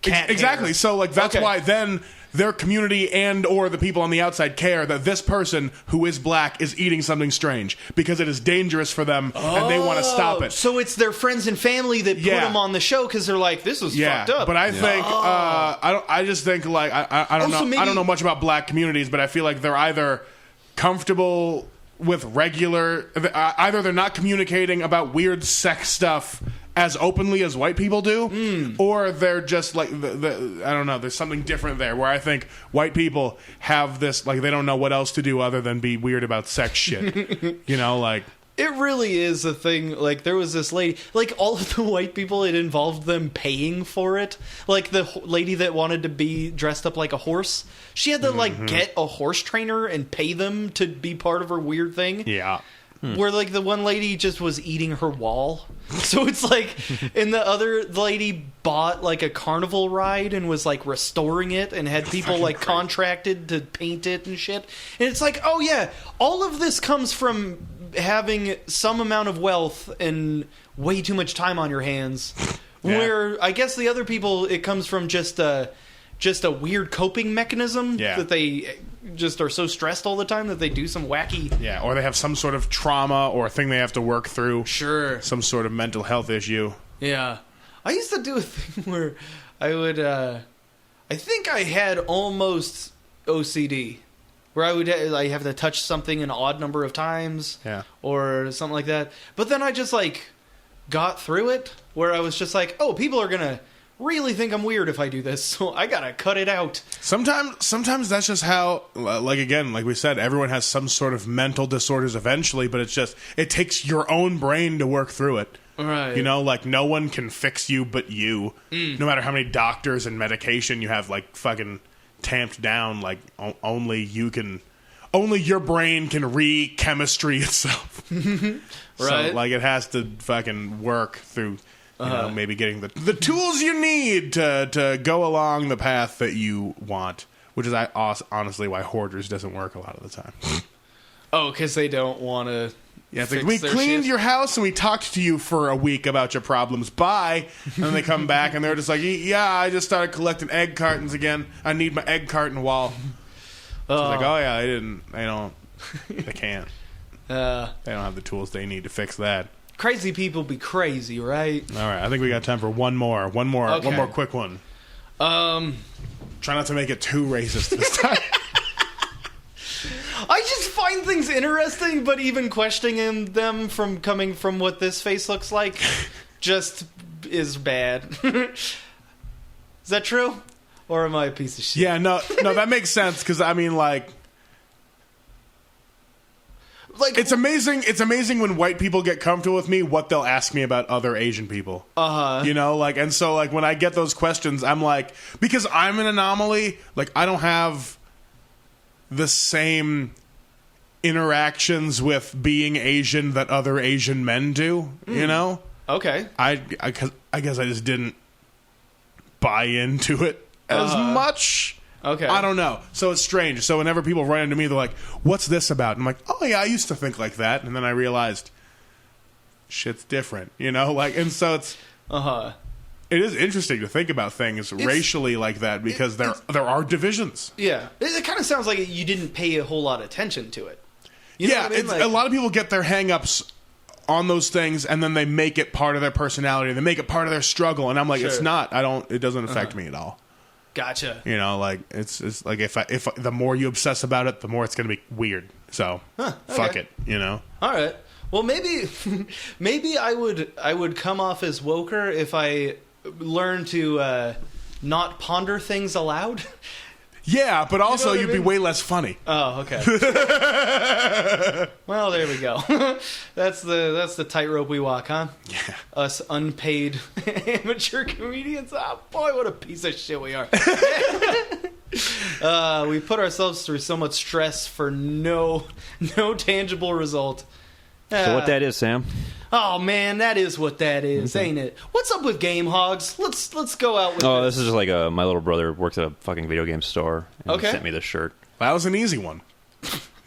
Exactly. So like that's why then their community and or the people on the outside care that this person who is black is eating something strange because it is dangerous for them and they want to stop it. So it's their friends and family that put them on the show because they're like, this is fucked up. But I think I just think like I don't know. I don't know much about black communities, but I feel like they're either comfortable with regular, either they're not communicating about weird sex stuff as openly as white people do, or they're just like I don't know. There's something different there where I think white people have this like they don't know what else to do other than be weird about sex shit. You know, like. It really is a thing. Like, there was this lady, like, all of the white people, it involved them paying for it. Like, the lady that wanted to be dressed up like a horse, she had to, like, get a horse trainer and pay them to be part of her weird thing. Yeah. Where, like, the one lady just was eating her wall. So it's like, and the other lady bought, like, a carnival ride and was, like, restoring it and had people, like, contracted to paint it and shit. And it's like, oh, yeah, all of this comes from having some amount of wealth and way too much time on your hands. Yeah. Where I guess the other people, it comes from just a weird coping mechanism that they just are so stressed all the time that they do some wacky... Yeah, or they have some sort of trauma or thing they have to work through. Sure. Some sort of mental health issue. Yeah. I used to do a thing where I would... I think I had almost OCD. Where I have to touch something an odd number of times, or something like that. But then I just like got through it. Where I was just like, "Oh, people are gonna really think I'm weird if I do this, so I gotta cut it out." Sometimes that's just how. Like again, like we said, everyone has some sort of mental disorders eventually, but it's just it takes your own brain to work through it. Right. You know, like no one can fix you but you. No matter how many doctors and medication you have, like fucking. Tamped down, like only your brain can re-chemistry itself. Right. So like it has to fucking work through you know, maybe getting the tools you need to go along the path that you want, which is honestly why Hoarders doesn't work a lot of the time. Oh, because they don't want to. Yeah, it's like, we cleaned your house and we talked to you for a week about your problems. Bye. And then they come back and they're just like, yeah, I just started collecting egg cartons again. I need my egg carton wall. So it's like, oh yeah, they can't. They don't have the tools they need to fix that. Crazy people be crazy, right? All right, I think we got time for one more quick one. Try not to make it too racist this time. I just find things interesting, but even questioning them from coming from what this face looks like just is bad. Is that true? Or am I a piece of shit? Yeah, no, that makes sense, because, I mean, like, it's amazing when white people get comfortable with me, what they'll ask me about other Asian people. You know, like, and so, like, when I get those questions, I'm like, because I'm an anomaly, like, I don't have the same interactions with being Asian that other Asian men do, you know? Okay. I guess I just didn't buy into it as much. Okay. I don't know. So it's strange. So whenever people run into me, they're like, what's this about? And I'm like, oh yeah, I used to think like that. And then I realized shit's different, you know? Like, and so it's... It is interesting to think about things racially like that, because there are divisions. Yeah. It kind of sounds like you didn't pay a whole lot of attention to it. You know what I mean? A lot of people get their hang-ups on those things, and then they make it part of their personality. They make it part of their struggle, and I'm like, it's not. It doesn't affect me at all. Gotcha. You know, like it's like if the more you obsess about it, the more it's going to be weird. So fuck it. You know. All right. Well, maybe I would come off as woker if I learn to not ponder things aloud. Yeah, but also you'd be way less funny. Oh, okay. Well, there we go. That's the tightrope we walk, huh? Yeah. Us unpaid amateur comedians. Oh, boy, what a piece of shit we are. We put ourselves through so much stress for no tangible result. So what that is, Sam? Oh man, that is what that is, ain't it? What's up with Game Hogs? Let's go out with this is just like my little brother works at a fucking video game store and he sent me this shirt. That was an easy one.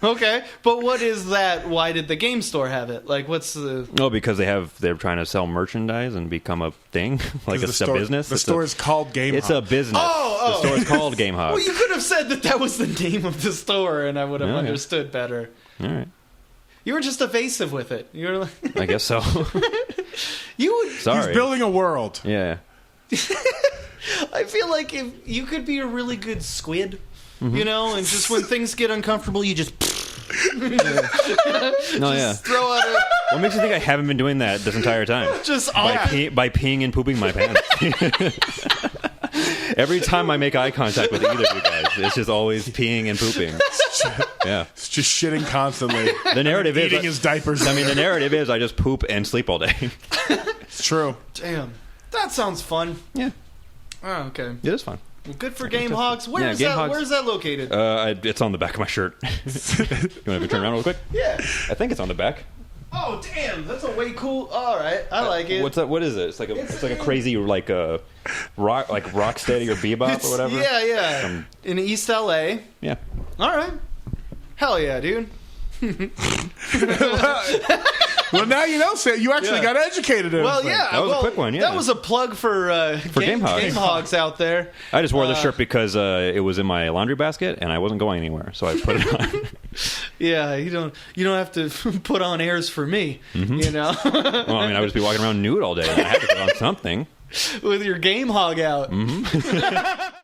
Okay, but what is that? Why did the game store have it? Like, what's the... Oh, because they're trying to sell merchandise and become a thing, like it's a business. The store is called Game Hog. It's a business. The store is called Game Hog. Well, you could have said that was the name of the store, and I would have understood better. All right. You were just evasive with it. You were like... I guess so. Sorry. He's building a world. Yeah. I feel like if you could be a really good squid, you know, and just when things get uncomfortable, you just... No, yeah. Throw out What makes you think I haven't been doing that this entire time? Just by peeing and pooping my pants. Every time I make eye contact with either of you guys, it's just always peeing and pooping. Yeah, it's just shitting constantly. The narrative is eating his diapers. I mean, the narrative is I just poop and sleep all day. It's true. Damn, that sounds fun. Yeah. Oh, okay. It is fun. Well, good for Game Hogs. Game Hogs. Where's that located? It's on the back of my shirt. You want to turn around real quick? Yeah. I think it's on the back. Oh damn, that's a way cool. All right, I like it. What's that? What is it? It's like a crazy rock steady or bebop or whatever. Yeah. In East LA. Yeah. All right. Hell yeah, dude. Well, now you know, Sam. You actually got educated in it. Well, yeah. That was a quick one, yeah. That was a plug for Game Hogs. Game Hogs out there. I just wore this shirt because it was in my laundry basket and I wasn't going anywhere, so I put it on. Yeah, you don't have to put on airs for me, you know. Well, I mean, I would just be walking around nude all day, and I had to put on something With your Game Hog out. Mm-hmm.